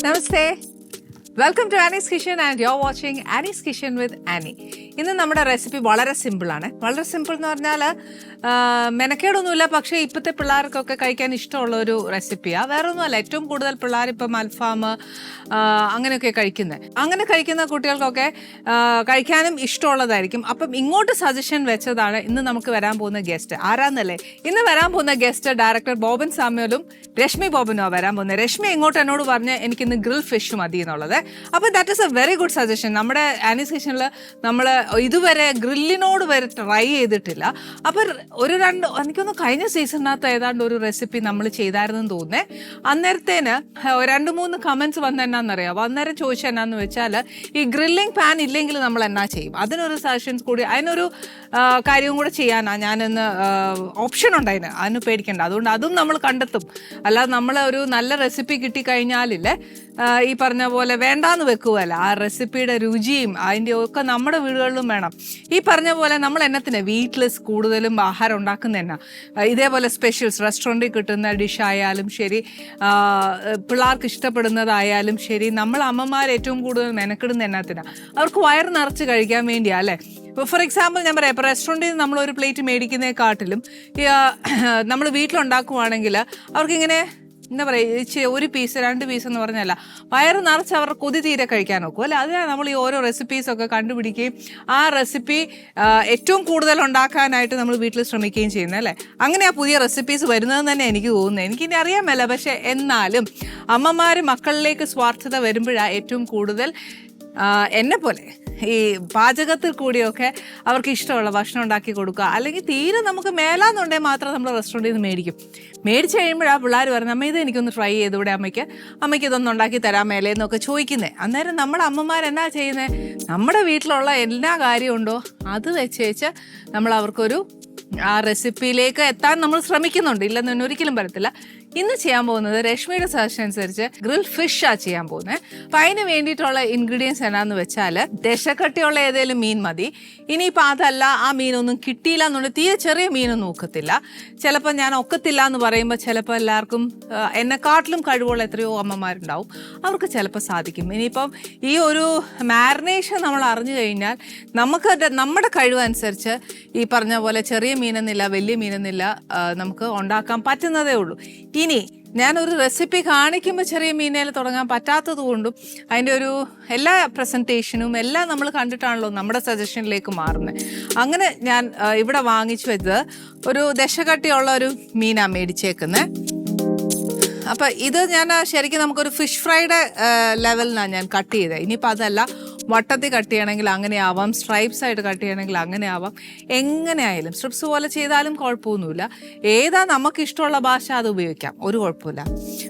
Namaste, welcome to Annie's kitchen and you are watching Annie's kitchen with Annie. ഇന്ന് നമ്മുടെ recipe വളരെ സിമ്പിളാണ്. വളരെ സിമ്പിൾ എന്ന് പറഞ്ഞാൽ മെനക്കേടൊന്നുമില്ല, പക്ഷേ ഇപ്പോഴത്തെ പിള്ളേർക്കൊക്കെ കഴിക്കാൻ ഇഷ്ടമുള്ള ഒരു റെസിപ്പിയാണ്. വേറെ ഒന്നുമല്ല, ഏറ്റവും കൂടുതൽ പിള്ളേർ ഇപ്പം അൽഫാം അങ്ങനെയൊക്കെ കഴിക്കുന്നത്. അങ്ങനെ കഴിക്കുന്ന കുട്ടികൾക്കൊക്കെ കഴിക്കാനും ഇഷ്ടമുള്ളതായിരിക്കും. അപ്പം ഇങ്ങോട്ട് സജഷൻ വെച്ചതാണ് ഇന്ന് നമുക്ക് വരാൻ പോകുന്ന ഗസ്റ്റ്. ആരാന്നല്ലേ? ഇന്ന് വരാൻ പോകുന്ന ഗസ്റ്റ് ഡയറക്ടർ ബോബൻ സാമുവലും രശ്മി ബോബനുമാണ് വരാൻ പോകുന്നത്. രശ്മി ഇങ്ങോട്ട് എന്നോട് പറഞ്ഞ് എനിക്കിന്ന് ഗ്രിൽ ഫിഷ് മതി എന്നുള്ളത്. അപ്പോൾ that is A very good suggestion. നമ്മുടെ ആനീസ് കിച്ചണിൽ നമ്മൾ ഇതുവരെ ഗ്രില്ലിനോട് വരെ ട്രൈ ചെയ്തിട്ടില്ല. അപ്പോൾ എനിക്കൊന്ന് കഴിഞ്ഞ സീസണിനകത്ത് ഏതാണ്ട് ഒരു റെസിപ്പി നമ്മൾ ചെയ്തായിരുന്നെന്ന് തോന്നുന്നേ. അന്നേരത്തേന് 2-3 കമൻസ് വന്ന എന്നാന്നറിയാം. അന്നേരം ചോദിച്ചാൽ എന്നാന്ന് വെച്ചാൽ ഈ ഗ്രില്ലിംഗ് പാൻ ഇല്ലെങ്കിൽ നമ്മൾ എന്നാ ചെയ്യും, അതിനൊരു സജഷൻസ് കൂടി, അതിനൊരു കാര്യവും കൂടെ ചെയ്യാനാണ് ഞാനിന്ന് ഓപ്ഷൻ ഉണ്ട് അതിന് പേടിക്കേണ്ട. അതുകൊണ്ട് അതും നമ്മൾ കണ്ടെത്തും. അല്ലാതെ നമ്മൾ ഒരു നല്ല റെസിപ്പി കിട്ടിക്കഴിഞ്ഞാലില്ലേ ഈ പറഞ്ഞ പോലെ വേണ്ടാന്ന് വെക്കുകയല്ല. ആ റെസിപ്പിയുടെ രുചിയും അതിൻ്റെ ഒക്കെ നമ്മുടെ വീടുകളിലും വേണം. ഈ പറഞ്ഞ പോലെ നമ്മൾ എന്നത്തിന് വീട്ടിൽ കൂടുതലും ആഹാരം ഉണ്ടാക്കുന്ന തന്നെ ഇതേപോലെ സ്പെഷ്യൽസ് റെസ്റ്റോറൻറ്റിൽ കിട്ടുന്ന ഡിഷായാലും ശരി, പിള്ളേർക്ക് ഇഷ്ടപ്പെടുന്നതായാലും ശരി, നമ്മൾ അമ്മമാർ ഏറ്റവും കൂടുതൽ മെനക്കെടുന്ന എന്നത്തിനാണ് അവർക്ക് വയറ് നിറച്ച് കഴിക്കാൻ വേണ്ടിയാണ് അല്ലേ. ഇപ്പോൾ ഫോർ എക്സാമ്പിൾ ഞാൻ പറയാം, ഇപ്പോൾ റെസ്റ്റോറൻറ്റിൽ നിന്ന് നമ്മളൊരു പ്ലേറ്റ് മേടിക്കുന്നതിനെക്കാട്ടിലും നമ്മൾ വീട്ടിലുണ്ടാക്കുവാണെങ്കിൽ അവർക്കിങ്ങനെ എന്താ പറയുക, 1 പീസ് 2 പീസ് എന്ന് പറഞ്ഞല്ല, വയറ് നിറച്ച് അവർ കൊതി തീരെ കഴിക്കാൻ നോക്കും അല്ലേ. അതിനാണ് നമ്മൾ ഈ ഓരോ റെസിപ്പീസൊക്കെ കണ്ടുപിടിക്കുകയും ആ റെസിപ്പി ഏറ്റവും കൂടുതൽ ഉണ്ടാക്കാനായിട്ട് നമ്മൾ വീട്ടിൽ ശ്രമിക്കുകയും ചെയ്യുന്നത് അല്ലേ. അങ്ങനെയാണ് പുതിയ റെസിപ്പീസ് വരുന്നതെന്ന് തന്നെ എനിക്ക് തോന്നുന്നത്. എനിക്കിനി അറിയാൻ മേല, പക്ഷേ എന്നാലും അമ്മമാർ മക്കളിലേക്ക് സ്വാർത്ഥത വരുമ്പോഴാണ് ഏറ്റവും കൂടുതൽ എന്നെ പോലെ ഈ പാചകത്തിൽ കൂടിയൊക്കെ അവർക്ക് ഇഷ്ടമുള്ള ഭക്ഷണം ഉണ്ടാക്കി കൊടുക്കുക. അല്ലെങ്കിൽ തീരെ നമുക്ക് മേലാന്നുണ്ടെങ്കിൽ മാത്രം നമ്മൾ റെസ്റ്റോറൻറ്റിൽ നിന്ന് മേടിച്ച് കഴിയുമ്പോഴാണ് പിള്ളേർ പറയുന്നത്, അമ്മ ഇത് എനിക്കൊന്ന് ട്രൈ ചെയ്ത് ഇവിടെ അമ്മയ്ക്ക് ഇതൊന്നും ഉണ്ടാക്കി തരാൻ മേലേന്നൊക്കെ ചോദിക്കുന്നത്. അന്നേരം നമ്മുടെ അമ്മമാരെന്നാ ചെയ്യുന്നത്, നമ്മുടെ വീട്ടിലുള്ള എല്ലാ കാര്യമുണ്ടോ അത് വെച്ച് നമ്മൾ അവർക്കൊരു ആ റെസിപ്പിയിലേക്ക് എത്താൻ നമ്മൾ ശ്രമിക്കുന്നുണ്ട്. ഇല്ലെന്ന് ഒരിക്കലും പറയത്തില്ല. ഇന്ന് ചെയ്യാൻ പോകുന്നത് രശ്മിയുടെ സജഷൻ അനുസരിച്ച് ഗ്രിൽ ഫിഷാണ് ചെയ്യാൻ പോകുന്നത്. അപ്പം അതിന് വേണ്ടിയിട്ടുള്ള ഇൻഗ്രീഡിയൻസ് എന്നാന്ന് വെച്ചാൽ ദശക്കട്ടിയുള്ള ഏതെങ്കിലും മീൻ മതി. ഇനിയിപ്പോൾ അതല്ല, ആ മീനൊന്നും കിട്ടിയില്ല എന്നുണ്ടെങ്കിൽ തീരെ ചെറിയ മീനൊന്നും ഒക്കത്തില്ല. ചിലപ്പോൾ ഞാൻ ഒക്കത്തില്ല എന്ന് പറയുമ്പോൾ ചിലപ്പോൾ എല്ലാവർക്കും എന്നെക്കാട്ടിലും കഴിവുള്ള എത്രയോ അമ്മമാരുണ്ടാവും, അവർക്ക് ചിലപ്പോൾ സാധിക്കും. ഇനിയിപ്പം ഈ ഒരു മാരിനേഷൻ നമ്മൾ അറിഞ്ഞു കഴിഞ്ഞാൽ നമുക്ക് നമ്മുടെ കഴിവനുസരിച്ച് ഈ പറഞ്ഞ പോലെ ചെറിയ മീനെന്നില്ല വലിയ മീനെന്നില്ല നമുക്ക് ഉണ്ടാക്കാൻ പറ്റുന്നതേ ഉള്ളൂ. ഇനി ഞാനൊരു റെസിപ്പി കാണിക്കുമ്പോൾ ചെറിയ മീനയിൽ തുടങ്ങാൻ പറ്റാത്തത് കൊണ്ടും അതിൻ്റെ ഒരു എല്ലാ പ്രസൻറ്റേഷനും എല്ലാം നമ്മൾ കണ്ടിട്ടാണല്ലോ നമ്മുടെ സജഷനിലേക്ക് മാറുന്നത്. അങ്ങനെ ഞാൻ ഇവിടെ വാങ്ങിച്ചു വെച്ചത് ഒരു ദശക്കട്ടിയുള്ള ഒരു മീനാണ് മേടിച്ചേക്കുന്നത്. അപ്പം ഇത് ഞാൻ ശരിക്കും നമുക്കൊരു ഫിഷ് ഫ്രൈയുടെ ലെവലിനാണ് ഞാൻ കട്ട് ചെയ്തത്. ഇനിയിപ്പോൾ അതല്ല, വട്ടത്തിൽ കട്ട് ചെയ്യണമെങ്കിൽ അങ്ങനെ ആവാം, സ്ട്രൈപ്സ് ആയിട്ട് കട്ട് ചെയ്യണമെങ്കിൽ അങ്ങനെ ആവാം. എങ്ങനെ ആയാലും സ്ട്രിപ്സ് പോലെ ചെയ്താലും കുഴപ്പമൊന്നുമില്ല. ഏതാ നമുക്കിഷ്ടമുള്ള ഭാഷ അത് ഉപയോഗിക്കാം, ഒരു കുഴപ്പമില്ല.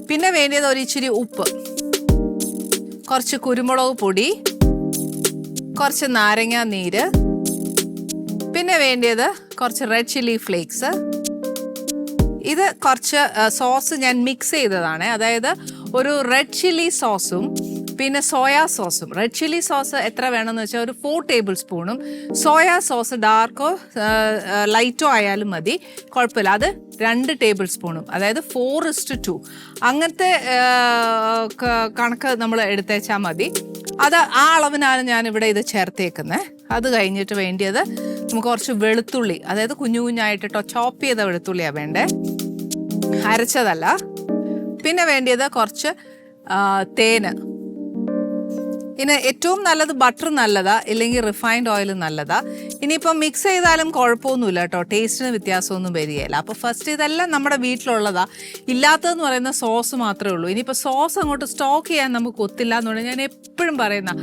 പിന്നെ വേണ്ടിയത് ഒരു ഇച്ചിരി ഉപ്പ്, കുറച്ച് കുരുമുളക് പൊടി, കുറച്ച് നാരങ്ങ നീര്, പിന്നെ വേണ്ടിയത് കുറച്ച് റെഡ് ചില്ലി ഫ്ലേക്സ്. ഇത് കുറച്ച് സോസ് ഞാൻ മിക്സ് ചെയ്തതാണ്. അതായത് ഒരു റെഡ് ചില്ലി സോസും പിന്നെ സോയാ സോസും. റെഡ് ചില്ലി സോസ് എത്ര വേണമെന്ന് വെച്ചാൽ ഒരു 4 ടേബിൾ സ്പൂണും, സോയാ സോസ് ഡാർക്കോ ലൈറ്റോ ആയാലും മതി, കുഴപ്പമില്ല. അത് 2 ടേബിൾ സ്പൂണും, അതായത് 4:2 അങ്ങനത്തെ കണക്ക് നമ്മൾ എടുത്തേച്ചാൽ മതി. അത് ആ അളവിനാണ് ഞാനിവിടെ ഇത് ചേർത്തേക്കുന്നത്. അത് കഴിഞ്ഞിട്ട് വേണ്ടിയത് നമുക്ക് കുറച്ച് വെളുത്തുള്ളി, അതായത് കുഞ്ഞു കുഞ്ഞായിട്ടോ ചോപ്പ് ചെയ്ത വെളുത്തുള്ളിയാണ് വേണ്ടേ, അരച്ചതല്ല. പിന്നെ വേണ്ടിയത് കുറച്ച് തേന്. ഇനി ഏറ്റവും നല്ലത് ബട്ടർ നല്ലതാ, ഇല്ലെങ്കിൽ റിഫൈൻഡ് ഓയിൽ നല്ലതാ. ഇനിയിപ്പം മിക്സ് ചെയ്താലും കുഴപ്പമൊന്നുമില്ല കേട്ടോ, ടേസ്റ്റിന് വ്യത്യാസമൊന്നും വരികയില്ല. അപ്പോൾ ഫസ്റ്റ് ഇതെല്ലാം നമ്മുടെ വീട്ടിലുള്ളതാ. ഇല്ലാത്തതെന്ന് പറയുന്ന സോസ് മാത്രമേ ഉള്ളൂ. ഇനിയിപ്പോൾ സോസ് അങ്ങോട്ട് സ്റ്റോക്ക് ചെയ്യാൻ നമുക്ക് ഒത്തില്ല എന്നുണ്ടെങ്കിൽ ഞാൻ എപ്പോഴും പറയുന്ന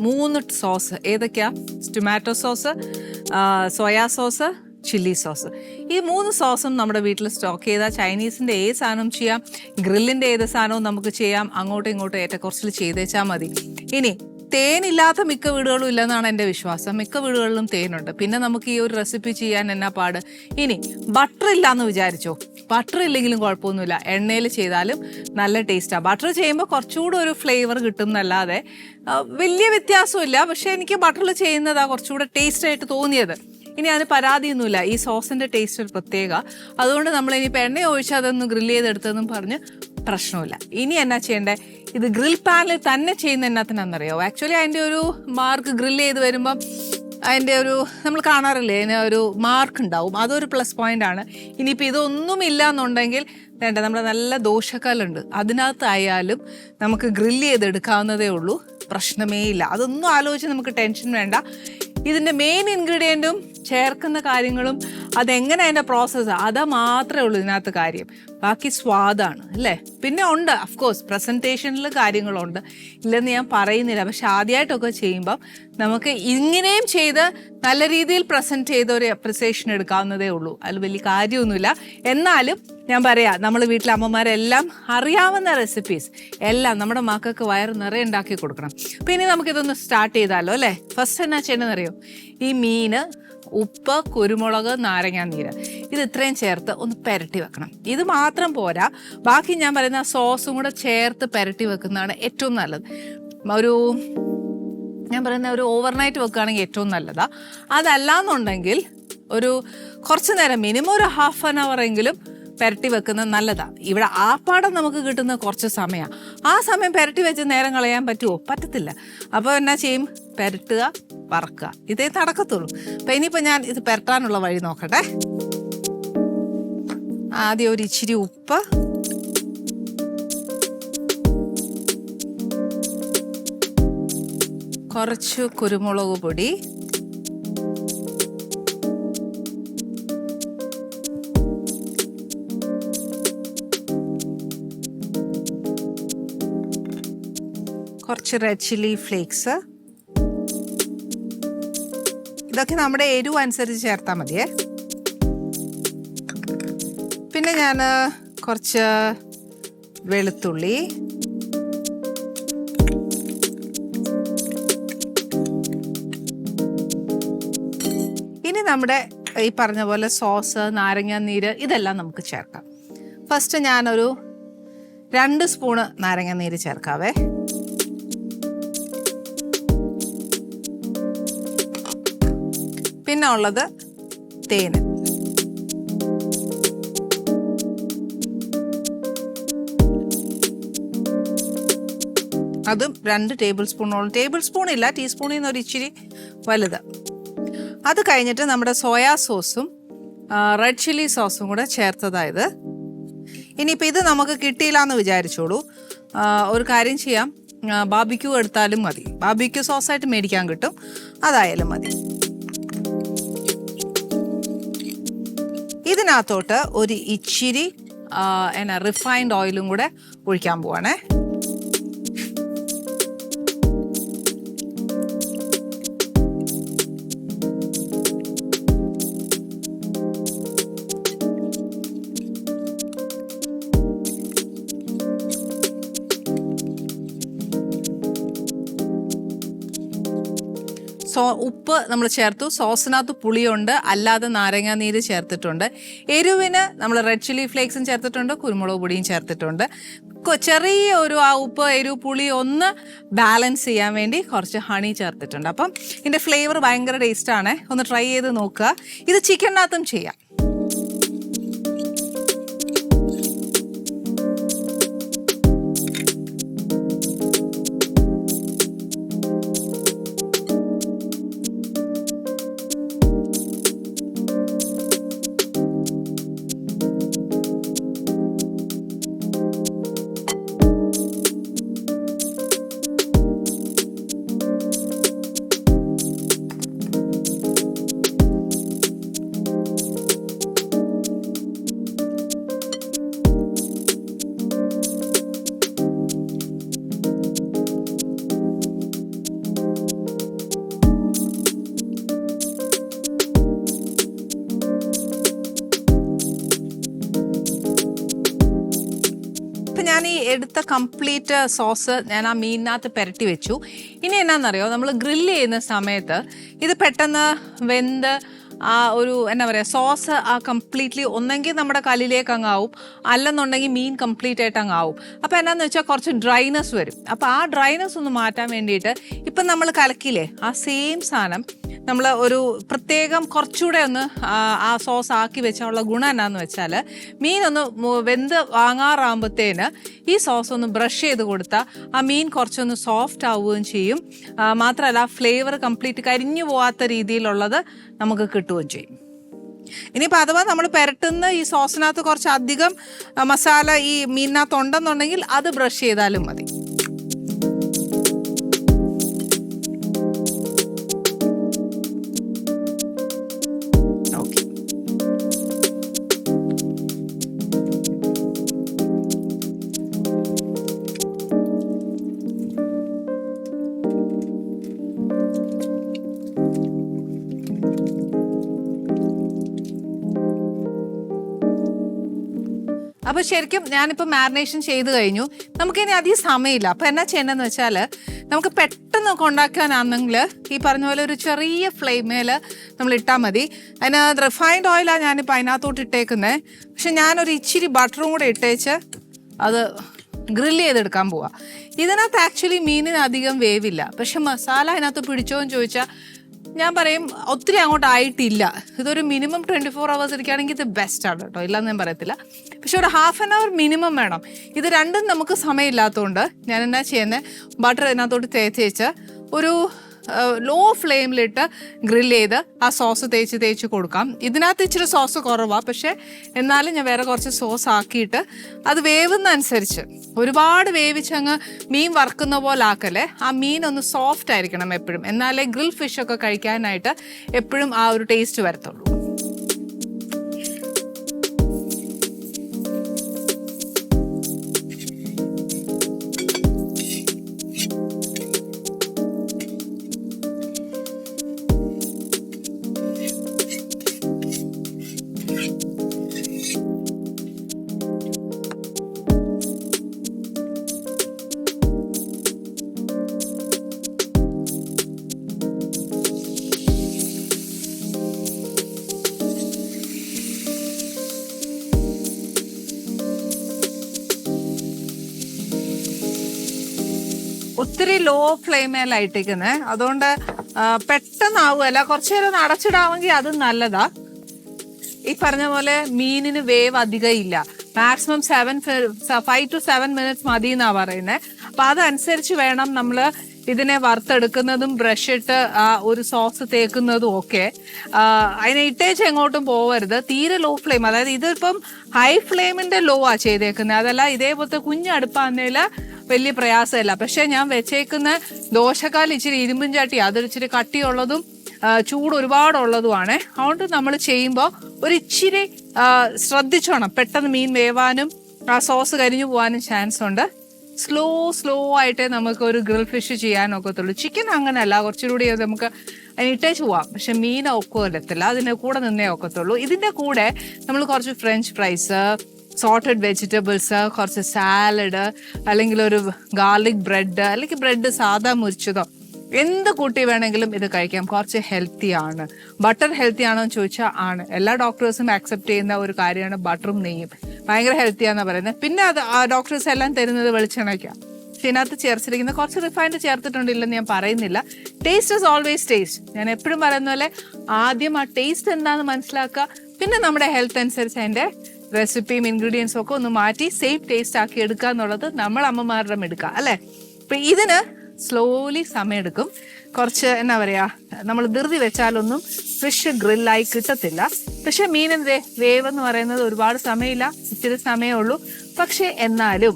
3 സോസ് ഏതൊക്കെയാ, tomato sauce, soya sauce, chilli sauce. ഈ 3 സോസും നമ്മുടെ വീട്ടിൽ സ്റ്റോക്ക് ചെയ്താൽ ചൈനീസിൻ്റെ ഏത് സാധനവും ചെയ്യാം, ഗ്രില്ലിൻ്റെ ഏത് സാധനവും നമുക്ക് ചെയ്യാം. അങ്ങോട്ടും ഇങ്ങോട്ടും ഏറ്റക്കുറച്ചിൽ ചെയ്തേച്ചാൽ മതി. ഇനി തേനില്ലാത്ത മിക്ക വീടുകളും ഇല്ലെന്നാണ് എൻ്റെ വിശ്വാസം. മിക്ക വീടുകളിലും തേനുണ്ട്. പിന്നെ നമുക്ക് ഈ ഒരു റെസിപ്പി ചെയ്യാൻ എന്നാ പാട്. ഇനി ബട്ടർ ഇല്ലയെന്ന് വിചാരിച്ചോ, ബട്ടർ ഇല്ലെങ്കിലും കുഴപ്പമൊന്നുമില്ല, എണ്ണയിൽ ചെയ്താലും നല്ല ടേസ്റ്റാണ്. ബട്ടർ ചെയ്യുമ്പോൾ കുറച്ചുകൂടെ ഒരു ഫ്ലേവർ കിട്ടും എന്നല്ലാതെ വലിയ വ്യത്യാസമില്ല. പക്ഷേ എനിക്ക് ബട്ടറിൽ ചെയ്യുന്നതാണ് കുറച്ചുകൂടെ ടേസ്റ്റായിട്ട് തോന്നിയത്. ഇനി അതിന് പരാതിയൊന്നുമില്ല, ഈ സോസിൻ്റെ ടേസ്റ്റ് ഒരു പ്രത്യേക. അതുകൊണ്ട് നമ്മൾ ഇനിയിപ്പോൾ എണ്ണ ഒഴിച്ച് അതൊന്ന് ഗ്രില്ല് ചെയ്തെടുത്തതെന്നും പറഞ്ഞ് പ്രശ്നമില്ല. ഇനി എന്നാ ചെയ്യേണ്ടത്, ഇത് ഗ്രിൽ പാനിൽ തന്നെ ചെയ്യുന്ന എന്നാത്തിനാണെന്നറിയോ? ആക്ച്വലി അതിൻ്റെ ഒരു മാർക്ക് ഗ്രില്ല് ചെയ്ത് വരുമ്പം അതിൻ്റെ ഒരു നമ്മൾ കാണാറില്ലേ, അതിന് ഒരു മാർക്ക് ഉണ്ടാവും, അതൊരു പ്ലസ് പോയിന്റ് ആണ്. ഇനിയിപ്പോൾ ഇതൊന്നുമില്ല എന്നുണ്ടെങ്കിൽ വേണ്ട, നമ്മുടെ നല്ല ദോശക്കല്ലുണ്ട്, അതിനകത്തായാലും നമുക്ക് ഗ്രില്ല് ചെയ്തെടുക്കാവുന്നതേ ഉള്ളൂ, പ്രശ്നമേ ഇല്ല. അതൊന്നും ആലോചിച്ച് നമുക്ക് ടെൻഷൻ വേണ്ട. ഇതിൻ്റെ മെയിൻ ഇൻഗ്രീഡിയൻറ്റും ചേർക്കുന്ന കാര്യങ്ങളും അതെങ്ങനെ അതിൻ്റെ പ്രോസസ്സ്, അത് മാത്രമേ ഉള്ളൂ ഇതിനകത്ത് കാര്യം. ബാക്കി സ്വാദാണ് അല്ലേ. പിന്നെ ഉണ്ട് അഫ്കോഴ്സ് പ്രസൻറ്റേഷനിൽ കാര്യങ്ങളുണ്ട്, ഇല്ലെന്ന് ഞാൻ പറയുന്നില്ല. പക്ഷെ ആദ്യമായിട്ടൊക്കെ ചെയ്യുമ്പം നമുക്ക് ഇങ്ങനെയും ചെയ്ത് നല്ല രീതിയിൽ പ്രസൻറ്റ് ചെയ്ത ഒരു അപ്രിസിയേഷൻ എടുക്കാവുന്നതേ ഉള്ളൂ. അതിൽ വലിയ കാര്യമൊന്നുമില്ല. എന്നാലും ഞാൻ പറയാം, നമ്മൾ വീട്ടിലെ അമ്മമാരെല്ലാം അറിയാവുന്ന റെസിപ്പീസ് എല്ലാം നമ്മുടെ മക്കൾക്ക് വയറ് നിറയെ ഉണ്ടാക്കി കൊടുക്കണം. അപ്പം ഇനി നമുക്കിതൊന്ന് സ്റ്റാർട്ട് ചെയ്താലോ അല്ലേ. ഫസ്റ്റ് എന്നാ ചെയ്യണമെന്നറിയോ, ഈ മീന്, ഉപ്പ്, കുരുമുളക്, നാരങ്ങാനീര്, ഇത് ഇത്രയും ചേർത്ത് ഒന്ന് പുരട്ടി വെക്കണം. ഇത് മാത്രം പോരാ, ബാക്കി ഞാൻ പറയുന്ന സോസും കൂടെ ചേർത്ത് പുരട്ടി വെക്കുന്നതാണ് ഏറ്റവും നല്ലത്. ഞാൻ പറയുന്ന ഒരു ഓവർനൈറ്റ് വെക്കുകയാണെങ്കിൽ ഏറ്റവും നല്ലതാണ്. അതല്ലാന്നുണ്ടെങ്കിൽ ഒരു കുറച്ച് നേരം, മിനിമം ഒരു ½ ആൻ അവർ എങ്കിലും പുരട്ടി വെക്കുന്നത് നല്ലതാണ്. ഇവിടെ ആപ്പാടം നമുക്ക് കിട്ടുന്ന കുറച്ച് സമയമാണ്. ആ സമയം പുരട്ടി വെച്ച് നേരം കളയാൻ പറ്റുമോ? പറ്റത്തില്ല. അപ്പോൾ എന്നാ ചെയ്യും, പുരട്ടുക, വറക്കുക, ഇതേ നടക്കത്തുള്ളൂ. അപ്പം ഇനിയിപ്പോൾ ഞാൻ ഇത് പുരട്ടാനുള്ള വഴി നോക്കട്ടെ. ആദ്യം ഒരു ഇച്ചിരി ഉപ്പ്, കുറച്ച് കുരുമുളക് പൊടി, കുറച്ച് റെഡ് ചില്ലി ഫ്ലേക്സ്. ഇതൊക്കെ നമ്മുടെ എരിവ് അനുസരിച്ച് ചേർത്താൽ മതിയേ. പിന്നെ ഞാൻ കുറച്ച് വെളുത്തുള്ളി, ഇനി നമ്മുടെ ഈ പറഞ്ഞ പോലെ സോസ്, നാരങ്ങാനീര്, ഇതെല്ലാം നമുക്ക് ചേർക്കാം. ഫസ്റ്റ് ഞാനൊരു 2 സ്പൂണ് നാരങ്ങാനീര് ചേർക്കാവേ. പിന്നെ ഉള്ളത് തേന്, അതും 2 ടേബിൾ സ്പൂണോളം. ടേബിൾ സ്പൂൺ ഇല്ല, ടീസ്പൂണിൽ നിന്ന് ഒരു ഇച്ചിരി വലുത്. അത് കഴിഞ്ഞിട്ട് നമ്മുടെ സോയാ സോസും റെഡ് ചില്ലി സോസും കൂടെ ചേർത്തതായത്. ഇനിയിപ്പോൾ ഇത് നമുക്ക് കിട്ടിയില്ല എന്ന് വിചാരിച്ചോളൂ, ഒരു കാര്യം ചെയ്യാം, ബാർബിക്യൂ എടുത്താലും മതി. ബാർബിക്യൂ സോസായിട്ട് മേടിക്കാൻ കിട്ടും, അതായാലും മതി. ഇതിനകത്തോട്ട് ഒരു ഇച്ചിരി റിഫൈൻഡ് ഓയിലും കൂടെ ഒഴിക്കാൻ പോവാണേ. ഉപ്പ് നമ്മൾ ചേർത്തു, സോസിനകത്ത് പുളിയുണ്ട്, അല്ലാതെ നാരങ്ങാനീര് ചേർത്തിട്ടുണ്ട്. എരിവിന് നമ്മൾ റെഡ് ചില്ലി ഫ്ലേക്സും ചേർത്തിട്ടുണ്ട്, കുരുമുളക് പൊടിയും ചേർത്തിട്ടുണ്ട്. ചെറിയ ഒരു ആ ഉപ്പ്, എരിവ്, പുളി ഒന്ന് ബാലൻസ് ചെയ്യാൻ വേണ്ടി കുറച്ച് ഹണി ചേർത്തിട്ടുണ്ട്. അപ്പം ഇതിൻ്റെ ഫ്ലേവർ ഭയങ്കര ടേസ്റ്റാണ്, ഒന്ന് ട്രൈ ചെയ്ത് നോക്കുക. ഇത് ചിക്കനകത്തും ചെയ്യാം. ഞാൻ ഈ എടുത്ത കംപ്ലീറ്റ് സോസ് ഞാൻ ആ മീനിനകത്ത് പുരട്ടി വെച്ചു. ഇനി എന്നാന്നറിയോ, നമ്മൾ ഗ്രില്ല് ചെയ്യുന്ന സമയത്ത് ഇത് പെട്ടെന്ന് വെന്ത് ആ ഒരു എന്നാ പറയുക സോസ് ആ കംപ്ലീറ്റ്ലി ഒന്നെങ്കിൽ നമ്മുടെ കല്ലിലേക്ക് അങ്ങാവും, അല്ലെന്നുണ്ടെങ്കിൽ മീൻ കംപ്ലീറ്റ് ആയിട്ട് അങ്ങാവും. അപ്പോൾ എന്നാന്ന് വെച്ചാൽ കുറച്ച് ഡ്രൈനെസ് വരും. അപ്പോൾ ആ ഡ്രൈനെസ് ഒന്ന് മാറ്റാൻ വേണ്ടിയിട്ട് ഇപ്പം നമ്മൾ കലക്കിയില്ലേ ആ സെയിം സാധനം നമ്മൾ ഒരു പ്രത്യേകം കുറച്ചുകൂടെ ഒന്ന് ആ സോസ് ആക്കി വെച്ചാലുള്ള ഗുണം എന്നാന്ന് വെച്ചാൽ മീനൊന്ന് വെന്ത് വാങ്ങാറാകുമ്പോഴത്തേന് ഈ സോസ് ഒന്ന് ബ്രഷ് ചെയ്ത് കൊടുത്താൽ ആ മീൻ കുറച്ചൊന്ന് സോഫ്റ്റ് ആവുകയും ചെയ്യും. മാത്രമല്ല ഫ്ലേവർ കംപ്ലീറ്റ് കരിഞ്ഞു പോകാത്ത രീതിയിലുള്ളത് നമുക്ക് കിട്ടുകയും ചെയ്യും. ഇനിയിപ്പോൾ അഥവാ നമ്മൾ പുരട്ടുന്ന ഈ സോസിനകത്ത് കുറച്ച് അധികം മസാല ഈ മീനിനകത്ത് ഉണ്ടെന്നുണ്ടെങ്കിൽ അത് ബ്രഷ് ചെയ്താലും മതി. അപ്പോൾ ശരിക്കും ഞാനിപ്പോൾ മാരിനേഷൻ ചെയ്ത് കഴിഞ്ഞു. നമുക്കിനി അധികം സമയമില്ല. അപ്പോൾ എന്നാ ചെയ്യേണ്ടതെന്ന് വെച്ചാൽ നമുക്ക് പെട്ടെന്ന് ഉണ്ടാക്കാനാണെങ്കിൽ ഈ പറഞ്ഞ പോലെ ഒരു ചെറിയ ഫ്ലെയിമേൽ നമ്മൾ ഇട്ടാൽ മതി. അതിന് റിഫൈൻഡ് ഓയിലാണ് ഞാനിപ്പോൾ അതിനകത്തോട്ട് ഇട്ടേക്കുന്നത്. പക്ഷെ ഞാനൊരു ഇച്ചിരി ബട്ടറും കൂടെ ഇട്ടേച്ച് അത് ഗ്രില്ല് ചെയ്തെടുക്കാൻ പോവാം. ഇതിനകത്ത് ആക്ച്വലി മീനിന് അധികം വേവില്ല. പക്ഷെ മസാല അതിനകത്ത് പിടിച്ചോന്ന് ചോദിച്ചാൽ ഞാൻ പറയും ഒത്തിരി അങ്ങോട്ട് ആയിട്ടില്ല. ഇതൊരു മിനിമം 24 hours ഇരിക്കുകയാണെങ്കിൽ ഇത് ബെസ്റ്റാണ് കേട്ടോ, ഇല്ലയെന്ന് ഞാൻ പറയത്തില്ല. പക്ഷെ ഒരു ½ an hour മിനിമം വേണം. ഇത് രണ്ടും നമുക്ക് സമയമില്ലാത്തതുകൊണ്ട് ഞാൻ എന്നാ ചെയ്യുന്നത്, ബട്ടർ ഇതിനകത്തോട്ട് തേച്ച് ഒരു ലോ ഫ്ലെയിമിലിട്ട് ഗ്രില്ല് ചെയ്ത് ആ സോസ് തേച്ച് കൊടുക്കാം. ഇതിനകത്ത് ഇച്ചിരി സോസ് കുറവാണ്, പക്ഷേ എന്നാലും ഞാൻ വേറെ കുറച്ച് സോസ് ആക്കിയിട്ട് അത് വേവുന്ന അനുസരിച്ച് ഒരുപാട് വേവിച്ചങ്ങ് മീൻ വറുക്കുന്ന പോലെ ആക്കല്ലേ. ആ മീൻ ഒന്ന് സോഫ്റ്റ് ആയിരിക്കണം എപ്പോഴും, എന്നാലേ ഗ്രിൽ ഫിഷൊക്കെ കഴിക്കാനായിട്ട് എപ്പോഴും ആ ഒരു ടേസ്റ്റ് വരത്തുള്ളൂ. ഒത്തിരി ലോ ഫ്ലെയിമേലായിട്ടിരിക്കുന്നത്, അതുകൊണ്ട് പെട്ടെന്നാവുമല്ല. കുറച്ചു നേരം ഒന്ന് അടച്ചിടാമെങ്കിൽ അത് നല്ലതാ. ഈ പറഞ്ഞ പോലെ മീനിന് വേവ് അധികം ഇല്ല. മാക്സിമം 5 to 7 minutes മതി എന്നാ പറയുന്നത്. അപ്പൊ അതനുസരിച്ച് വേണം നമ്മൾ ഇതിനെ വറുത്തെടുക്കുന്നതും ബ്രഷ് ഇട്ട് ഒരു സോസ് തേക്കുന്നതും ഒക്കെ. അതിനെ ഇട്ടേച്ച് എങ്ങോട്ടും പോവരുത്. തീരെ ലോ ഫ്ലെയിം, അതായത് ഇതിപ്പം ഹൈ ഫ്ലെയിമിന്റെ ലോ ആ ചെയ്തേക്കുന്നത്. അതല്ല ഇതേപോലത്തെ കുഞ്ഞടുപ്പാന്നേൽ വലിയ പ്രയാസമില്ല. പക്ഷെ ഞാൻ വെച്ചേക്കുന്ന ദോശക്കാൽ ഇച്ചിരി ഇരുമ്പും ചട്ടി, അതൊരിച്ചിരി കട്ടിയുള്ളതും ചൂട് ഒരുപാടുള്ളതുമാണ്. അതുകൊണ്ട് നമ്മൾ ചെയ്യുമ്പോൾ ഒരു ഇച്ചിരി ശ്രദ്ധിച്ചോണം. പെട്ടെന്ന് മീൻ വേവാനും ആ സോസ് കരിഞ്ഞു പോകാനും ചാൻസ് ഉണ്ട്. സ്ലോ ആയിട്ടേ നമുക്ക് ഒരു ഗ്രിൽ ഫിഷ് ചെയ്യാനൊക്കത്തുള്ളൂ. ചിക്കൻ അങ്ങനെയല്ല, കുറച്ചുകൂടി നമുക്ക് അതിനിട്ടേച്ച് പോവാം. പക്ഷെ മീൻ ഒക്കത്തില്ല, അതിൻ്റെ കൂടെ നിന്നേ ഒക്കത്തുള്ളൂ. ഇതിൻ്റെ കൂടെ നമ്മൾ കുറച്ച് ഫ്രഞ്ച് ഫ്രൈസ്, സോർട്ടഡ് വെജിറ്റബിൾസ്, കുറച്ച് സാലഡ്, അല്ലെങ്കിൽ ഒരു ഗാർലിക് ബ്രെഡ്, അല്ലെങ്കിൽ ബ്രെഡ് സാധാ മുറിച്ചതോ എന്ത് കൂട്ടി വേണമെങ്കിലും ഇത് കഴിക്കാം. കുറച്ച് ഹെൽത്തി ആണ്. ബട്ടർ ഹെൽത്തി ആണോ എന്ന് ചോദിച്ചാൽ ആണ്. എല്ലാ ഡോക്ടേഴ്സും ആക്സെപ്റ്റ് ചെയ്യുന്ന ഒരു കാര്യമാണ് ബട്ടറും നെയ്യും. ഭയങ്കര ഹെൽത്തിയാണെന്നാണ് പറയുന്നത്. പിന്നെ അത് ഡോക്ടേഴ്സ് എല്ലാം തരുന്നത് വെളിച്ചെണ്ണയ്ക്കാണ്. പക്ഷെ ഇതിനകത്ത് ചേർത്തിരിക്കുന്ന കുറച്ച് റിഫൈൻഡ് ചേർത്തിട്ടുണ്ടില്ലെന്ന് ഞാൻ പറയുന്നില്ല. Taste is always taste. ഞാൻ എപ്പോഴും പറയുന്ന പോലെ ആദ്യം ആ ടേസ്റ്റ് എന്താണെന്ന് മനസ്സിലാക്കുക. പിന്നെ നമ്മുടെ ഹെൽത്ത് അനുസരിച്ച് അതിൻ്റെ റെസിപ്പിയും ഇൻഗ്രീഡിയൻസും ഒക്കെ ഒന്ന് മാറ്റി സെയിം ടേസ്റ്റ് ആക്കി എടുക്കുക എന്നുള്ളത് നമ്മൾ അമ്മമാരുടെ എടുക്കുക അല്ലേ. അപ്പം ഇതിന് സ്ലോലി സമയമെടുക്കും. കുറച്ച് എന്നാ പറയുക, നമ്മൾ ധൃതി വെച്ചാലൊന്നും ഫിഷ് ഗ്രില്ലായി കിട്ടത്തില്ല. പക്ഷെ മീനിൻ്റെ വേവ് എന്ന് പറയുന്നത് ഒരുപാട് സമയമില്ല, ഇച്ചിരി സമയമേ ഉള്ളൂ. പക്ഷെ എന്നാലും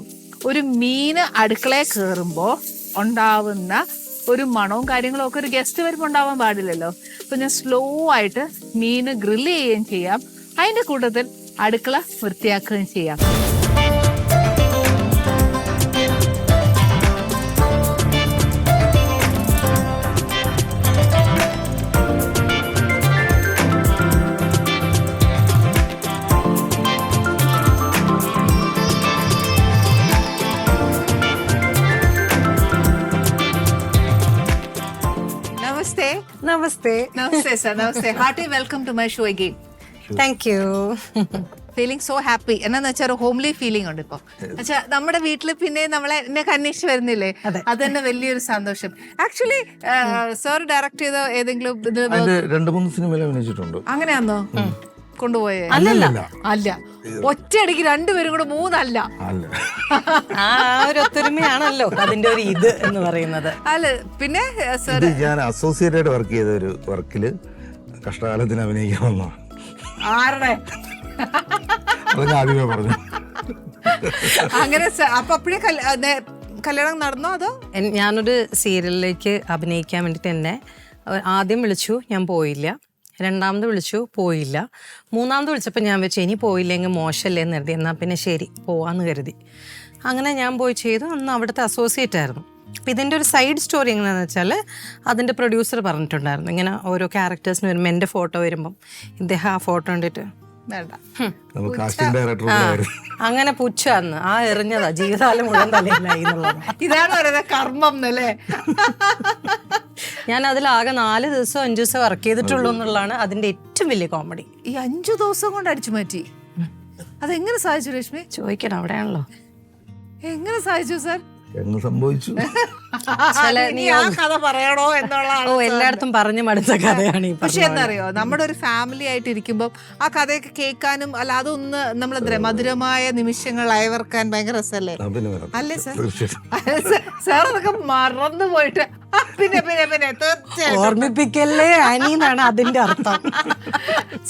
ഒരു മീന് അടുക്കളയിൽ കയറുമ്പോൾ ഉണ്ടാവുന്ന ഒരു മണവും കാര്യങ്ങളും ഒക്കെ ഒരു ഗസ്റ്റ് വരുമ്പോൾ ഉണ്ടാവാൻ പാടില്ലല്ലോ. അപ്പം ഞാൻ സ്ലോ ആയിട്ട് മീന് ഗ്രില്ല് ചെയ്യുകയും ചെയ്യാം, അതിൻ്റെ കൂട്ടത്തിൽ അടുക്കള വൃത്തിയാക്കുകയും ചെയ്യാം. Namaste. Namaste, sir. Namaste. Hearty welcome to my show again. Thank you. Feeling so happy. എന്നാന്ന് വെച്ചാൽ ഒരു ഹോംലി ഫീലിംഗ് ഉണ്ട് ഇപ്പൊ. പക്ഷെ നമ്മുടെ വീട്ടിൽ പിന്നെ നമ്മളെ എന്നെ അന്വേഷിച്ച് വരുന്നില്ലേ, അത് തന്നെ വലിയൊരു സന്തോഷം. ആക്ച്വലി സാർ ഡയറക്ട് ചെയ്ത ഏതെങ്കിലും ഇത് 2-3 സിനിമയിൽ അഭിനയിച്ചിട്ടുണ്ട്. അങ്ങനെയാന്നോ കൊണ്ടുപോയേ? അല്ലല്ല, അല്ല, ഒറ്റയടിക്ക് രണ്ടുപേരും കൂടെ 3 അല്ല. ആ ഒരു ഒത്തൊരുമയാണല്ലോ അതിന്റെ ഒരു ഇത് എന്ന് പറയുന്നത്. അല്ല പിന്നെ സാർ ഞാൻ അസോസിയേറ്റഡ് വർക്ക് ചെയ്ത ഒരു വർക്കില് കഷ്ടകാലത്തിന് അഭിനയിക്കാൻ വന്നതാണ്. ആരുടെ അതൊക്കെ ആദ്യമേ പറഞ്ഞു. അങ്ങനെ അപ്പൊ അപ്പഴേ കല്യാണം നടന്നോ അതോ? ഞാനൊരു സീരിയലിലേക്ക് അഭിനയിക്കാൻ വേണ്ടിട്ട് എന്നെ ആദ്യം വിളിച്ചു, ഞാൻ പോയില്ല. രണ്ടാമത് വിളിച്ചു, പോയില്ല. മൂന്നാമത് വിളിച്ചപ്പോൾ ഞാൻ വെച്ചു ഇനി പോയില്ലെങ്കിൽ മോശമല്ലേ എന്ന് കരുതി. എന്നാൽ പിന്നെ ശരി പോവാന്ന് കരുതി. അങ്ങനെ ഞാൻ പോയി ചെയ്തു. അന്ന് അവിടുത്തെ അസോസിയേറ്റ് ആയിരുന്നു. അപ്പം ഇതിൻ്റെ ഒരു സൈഡ് സ്റ്റോറി എങ്ങനെയാണെന്ന് വെച്ചാൽ അതിൻ്റെ പ്രൊഡ്യൂസർ പറഞ്ഞിട്ടുണ്ടായിരുന്നു, ഇങ്ങനെ ഓരോ ക്യാരക്ടേഴ്സിന് വരുമ്പോൾ എൻ്റെ ഫോട്ടോ വരുമ്പം ഇദ്ദേഹം ആ ഫോട്ടോ കണ്ടിട്ട് വേണ്ട, അങ്ങനെ പുച്ഛന്ന് ആ എറിഞ്ഞതാ ജീവിതകാലം മുഴുവൻ തലയിലായി എന്നുള്ളത്. ഇതാണ് പറയുന്നത് കർമ്മം എന്നല്ലേ. ഞാൻ അതിലാകെ 4 ദിവസം 5 ദിവസം വർക്ക് ചെയ്തിട്ടുള്ളൂ എന്നുള്ളതാണ് അതിന്റെ ഏറ്റവും വലിയ കോമഡി. ഈ 5 ദിവസം കൊണ്ട് അടിച്ചു മാറ്റി, അതെങ്ങനെ സാധിച്ചു രശ്മി? ചോദിക്കണം, അവിടെയാണല്ലോ. എങ്ങനെ സാധിച്ചു സാർ? എന്ന് സംഭവിച്ചു. കഥ പറയണോ എന്നുള്ള എല്ലായിടത്തും പറഞ്ഞു മടുത്ത കഥയാണ്. പക്ഷെ എന്താറിയോ, നമ്മുടെ ഒരു ഫാമിലി ആയിട്ട് ഇരിക്കുമ്പോൾ ആ കഥയൊക്കെ കേൾക്കാനും അല്ല അതൊന്ന് നമ്മളെന്താ മധുരമായ നിമിഷങ്ങൾ അയവർക്കാൻ ഭയങ്കര രസമല്ലേ? അല്ലേ സാർ? സാർ അതൊക്കെ മറന്നു പോയിട്ട് പിന്നെ പിന്നെ പിന്നെ തീർച്ചയായും ഓർമ്മിപ്പിക്കല്ലേ അനിന്നാണ് അതിന്റെ അർത്ഥം.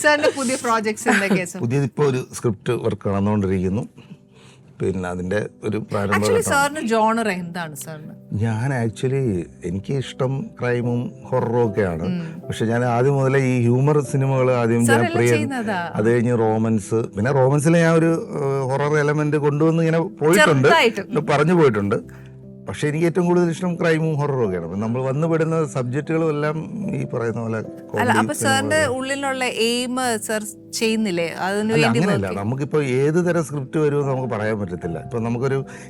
സാറിന്റെ പുതിയ പ്രോജക്ട്സ് എന്തൊക്കെയാ? പുതിയതിപ്പോ ഒരു സ്ക്രിപ്റ്റ് വർക്ക് നടന്നുകൊണ്ടിരിക്കുന്നു. പിന്നെ അതിന്റെ ഒരു സാറിന് ജോണർ എന്താണ് സാറിന്? ഞാൻ ആക്ച്വലി എനിക്ക് ഇഷ്ടം ക്രൈമും ഹൊററും ഒക്കെയാണ്. പക്ഷെ ഞാൻ ആദ്യം മുതലേ ഈ ഹ്യൂമർ സിനിമകൾ ആദ്യം ജനപ്രിയ, അത് കഴിഞ്ഞ് റോമൻസ്. പിന്നെ റോമൻസിൽ ഞാൻ ഒരു ഹൊറർ എലമെന്റ് കൊണ്ടുവന്ന് ഇങ്ങനെ പോയിട്ടുണ്ട്, പറഞ്ഞു പോയിട്ടുണ്ട്. പക്ഷെ എനിക്ക് ഏറ്റവും കൂടുതൽ ഇഷ്ടം ക്രൈമും ഹൊററും ഒക്കെയാണ്. അപ്പം നമ്മൾ വന്നു പെടുന്ന സബ്ജക്റ്റുകളും എല്ലാം ഈ പറയുന്ന പോലെ. അപ്പൊ സാറിന്റെ ഉള്ളിലുള്ള എയിം സാർ ചെയ്യുന്നില്ലേ? അങ്ങനെയല്ല, നമുക്കിപ്പോ ഏത് തരം സ്ക്രിപ്റ്റ് വരുമെന്ന് നമുക്ക് പറയാൻ പറ്റത്തില്ല.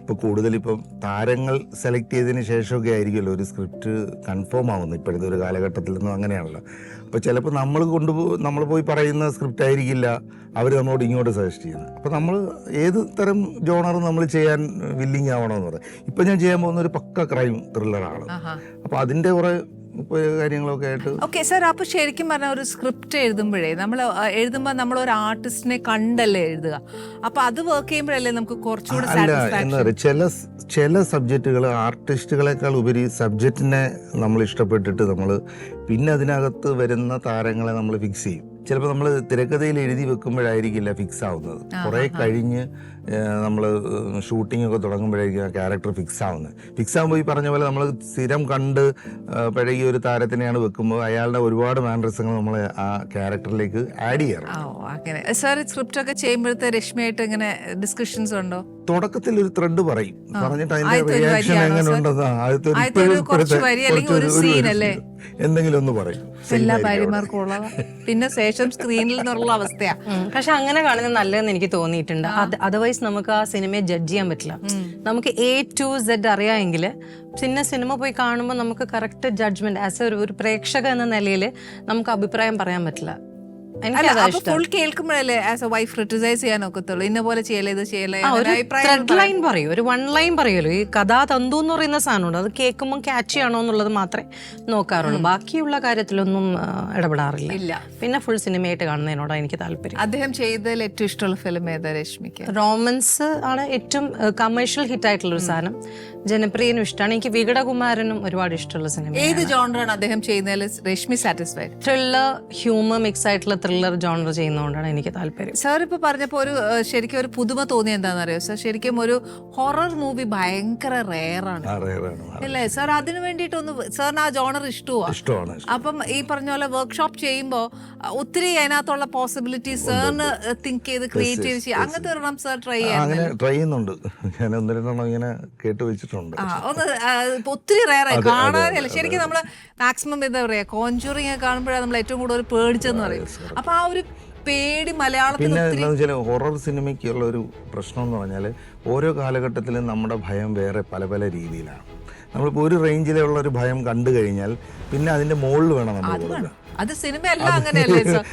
ഇപ്പൊ കൂടുതൽ ഇപ്പം താരങ്ങൾ സെലക്ട് ചെയ്തതിന് ശേഷമൊക്കെ ആയിരിക്കുമല്ലോ ഒരു സ്ക്രിപ്റ്റ് കൺഫേം ആവുന്നത്. ഇപ്പോഴത്തെ ഒരു കാലഘട്ടത്തിൽ നിന്നും അങ്ങനെയാണല്ലോ. അപ്പൊ ചിലപ്പോൾ നമ്മൾ പോയി പറയുന്ന സ്ക്രിപ്റ്റ് ആയിരിക്കില്ല അവർ നമ്മളോട് ഇങ്ങോട്ട് സജസ്റ്റ് ചെയ്യുന്നത്. അപ്പൊ നമ്മൾ ഏത് തരം ജോണർ നമ്മൾ ചെയ്യാൻ വില്ലിങ് ആവണമെന്ന് പറയും. ഇപ്പൊ ഞാൻ ചെയ്യാൻ പോകുന്ന ഒരു പക്ക ക്രൈം ത്രില്ലറാണ്. അപ്പൊ അതിന്റെ കുറെ കാര്യങ്ങളൊക്കെ ആയിട്ട്. ഓക്കെ സാർ, അപ്പൊ ശരിക്കും പറഞ്ഞാൽ ഒരു സ്ക്രിപ്റ്റ് എഴുതുമ്പോഴേ എഴുതുമ്പോൾ നമ്മൾ ഒരു ആർട്ടിസ്റ്റിനെ കണ്ടല്ലേ എഴുതുക. അപ്പൊ അത് വർക്ക് ചെയ്യുമ്പോഴല്ലേ നമുക്ക് കുറച്ചുകൂടെ ചില സബ്ജക്റ്റുകൾ ആർട്ടിസ്റ്റുകളെക്കാൾ ഉപരി സബ്ജക്റ്റിനെ നമ്മൾ ഇഷ്ടപ്പെട്ടിട്ട് നമ്മൾ പിന്നെ അതിനകത്ത് വരുന്ന താരങ്ങളെ നമ്മൾ ഫിക്സ് ചെയ്യും. ചിലപ്പോൾ നമ്മൾ തിരക്കഥയിൽ എഴുതി വെക്കുമ്പോഴായിരിക്കില്ല ഫിക്സ് ആവുന്നത്. കുറേ കഴിഞ്ഞ് നമ്മൾ ഷൂട്ടിംഗ് ഒക്കെ തുടങ്ങുമ്പോഴായിരിക്കും ആ ക്യാരക്ടർ ഫിക്സ് ആവുന്നത്. ഫിക്സ് ആകുമ്പോൾ ഈ പറഞ്ഞ പോലെ നമ്മൾ സ്ഥിരം കണ്ട് പഴകിയ ഒരു താരത്തിനെയാണ് വെക്കുമ്പോൾ അയാളുടെ ഒരുപാട് മാനറിസങ്ങൾ നമ്മൾ ആ ക്യാരക്ടറിലേക്ക് ആഡ് ചെയ്യാറ്. സാർ സ്ക്രിപ്റ്റ് ഒക്കെ ചെയ്യുമ്പോഴത്തെ രശ്മിയായിട്ട് ഇങ്ങനെ ഡിസ്കഷൻസ് ഉണ്ടോ? തുടക്കത്തിൽ ഒരു ത്രെഡ് പറയും, പറഞ്ഞിട്ട് അതിന്റെ റിയാക്ഷൻ എങ്ങനെ ഉണ്ടെന്ന് എന്തെങ്കിലും ഒന്ന് പറയും. എല്ലാ ഭാര്യമാർക്കും പിന്നെ ശേഷം സ്ക്രീനിൽ നിന്നുള്ള അവസ്ഥയാ. പക്ഷെ അങ്ങനെ കാണുന്നത് നല്ലതെന്ന് എനിക്ക് തോന്നിയിട്ടുണ്ട്. അതർവൈസ് നമുക്ക് ആ സിനിമയെ ജഡ്ജ് ചെയ്യാൻ പറ്റില്ല. നമുക്ക് A to Z അറിയാമെങ്കിൽ പിന്നെ സിനിമ പോയി കാണുമ്പോൾ നമുക്ക് കറക്റ്റ് ജഡ്ജ്മെന്റ് ആസ് ഒരു പ്രേക്ഷക എന്ന നിലയിൽ നമുക്ക് അഭിപ്രായം പറയാൻ പറ്റില്ല. ഫുൾ കേൾക്കുമ്പോഴല്ലേ ആസ് എ വൈഫ് ക്രിട്ടിസൈസ് ചെയ്യാൻ ഒക്കത്തുള്ളൂ. ഇന്ന പോലെ ചെയ്യല്ലേ, ഇത് ചെയ്യല്ലേ, ത്രെഡ് ലൈൻ പറയൂ, ഒരു 1 ലൈൻ പറയുമല്ലോ. ഈ കഥാ തന്തു എന്ന് പറയുന്ന സാധനമുണ്ട്, അത് കേൾക്കുമ്പോൾ ക്യാച്ച് ചെയ്യണോ എന്നുള്ളത് മാത്രമേ നോക്കാറുള്ളൂ. ബാക്കിയുള്ള കാര്യത്തിലൊന്നും ഇടപെടാറില്ല. പിന്നെ ഫുൾ സിനിമയായിട്ട് കാണുന്നതിനോടാണ് എനിക്ക് താല്പര്യം. അദ്ദേഹം ചെയ്തതിൽ ഏറ്റവും ഇഷ്ടമുള്ള ഫിലിം ഏതാ രശ്മിക്ക്? റോമൻസ് ആണ് ഏറ്റവും കമേഴ്ഷ്യൽ ഹിറ്റ് ആയിട്ടുള്ള ഒരു സാധനം. ജനപ്രിയനും ഇഷ്ടമാണ്. എനിക്ക് വികടകുമാരനും ഒരുപാട് ഇഷ്ടമുള്ള സിനിമ. ഏത് ജോണറാണ് അദ്ദേഹം ചെയ്യുന്നതിൽ Rashmi satisfied? Thriller, humour mix ആയിട്ടുള്ള ത്രില്ലർ ജോണർ ചെയ്യുന്നതുകൊണ്ടാണ് എനിക്ക് താല്പര്യം. സാർ ഇപ്പൊ പറഞ്ഞപ്പോ ശരിക്കും ഒരു പുതുമ തോന്നി. എന്താണെന്നറിയോ സാർ, ശരിക്കും ഒരു ഹൊറർ മൂവി ഭയങ്കര റെയറാണ് അല്ലേ സാർ? അതിനു വേണ്ടിയിട്ടൊന്ന് സാറിന് ആ ജോണർ ഇഷ്ടമാണ്. അപ്പം ഈ പറഞ്ഞ പോലെ വർക്ക്ഷോപ്പ് ചെയ്യുമ്പോൾ ഒത്തിരി അതിനകത്തുള്ള പോസിബിലിറ്റി സാറിന് തിങ്ക് ചെയ്ത് ക്രിയേറ്റ് ചെയ്ത് ചെയ്യാം. അങ്ങനത്തെ ഒരെണ്ണം സാർ ട്രൈ ചെയ്യുന്നുണ്ട്. ഞാൻ 1-2 ഇങ്ങനെ കേട്ട് വെച്ചിട്ടുണ്ട്. ഒത്തിരി റെയറായി കാണാനല്ല. ശരിക്കും നമ്മള് മാക്സിമം എന്താ പറയാ കോഞ്ചൂറിങ് കാണുമ്പോഴാണ് നമ്മൾ ഏറ്റവും കൂടുതൽ പേടിച്ചെന്ന് പറയും. അപ്പൊ ആ ഒരു പേടി മലയാളത്തിൽ. പിന്നെ എന്താണെന്ന് വെച്ചാൽ ഹൊറർ സിനിമയ്ക്കുള്ള ഒരു പ്രശ്നം എന്ന് പറഞ്ഞാൽ ഓരോ കാലഘട്ടത്തിലും നമ്മുടെ ഭയം വേറെ പല പല രീതിയിലാണ്. നമ്മളിപ്പോൾ ഒരു റേഞ്ചിലുള്ള ഒരു ഭയം കണ്ടു കഴിഞ്ഞാൽ പിന്നെ അതിന്റെ മുകളിൽ വേണം നമ്മൾ കൊടുക്കുക. അത് സിനിമയല്ല അങ്ങനെയല്ലേ സർ?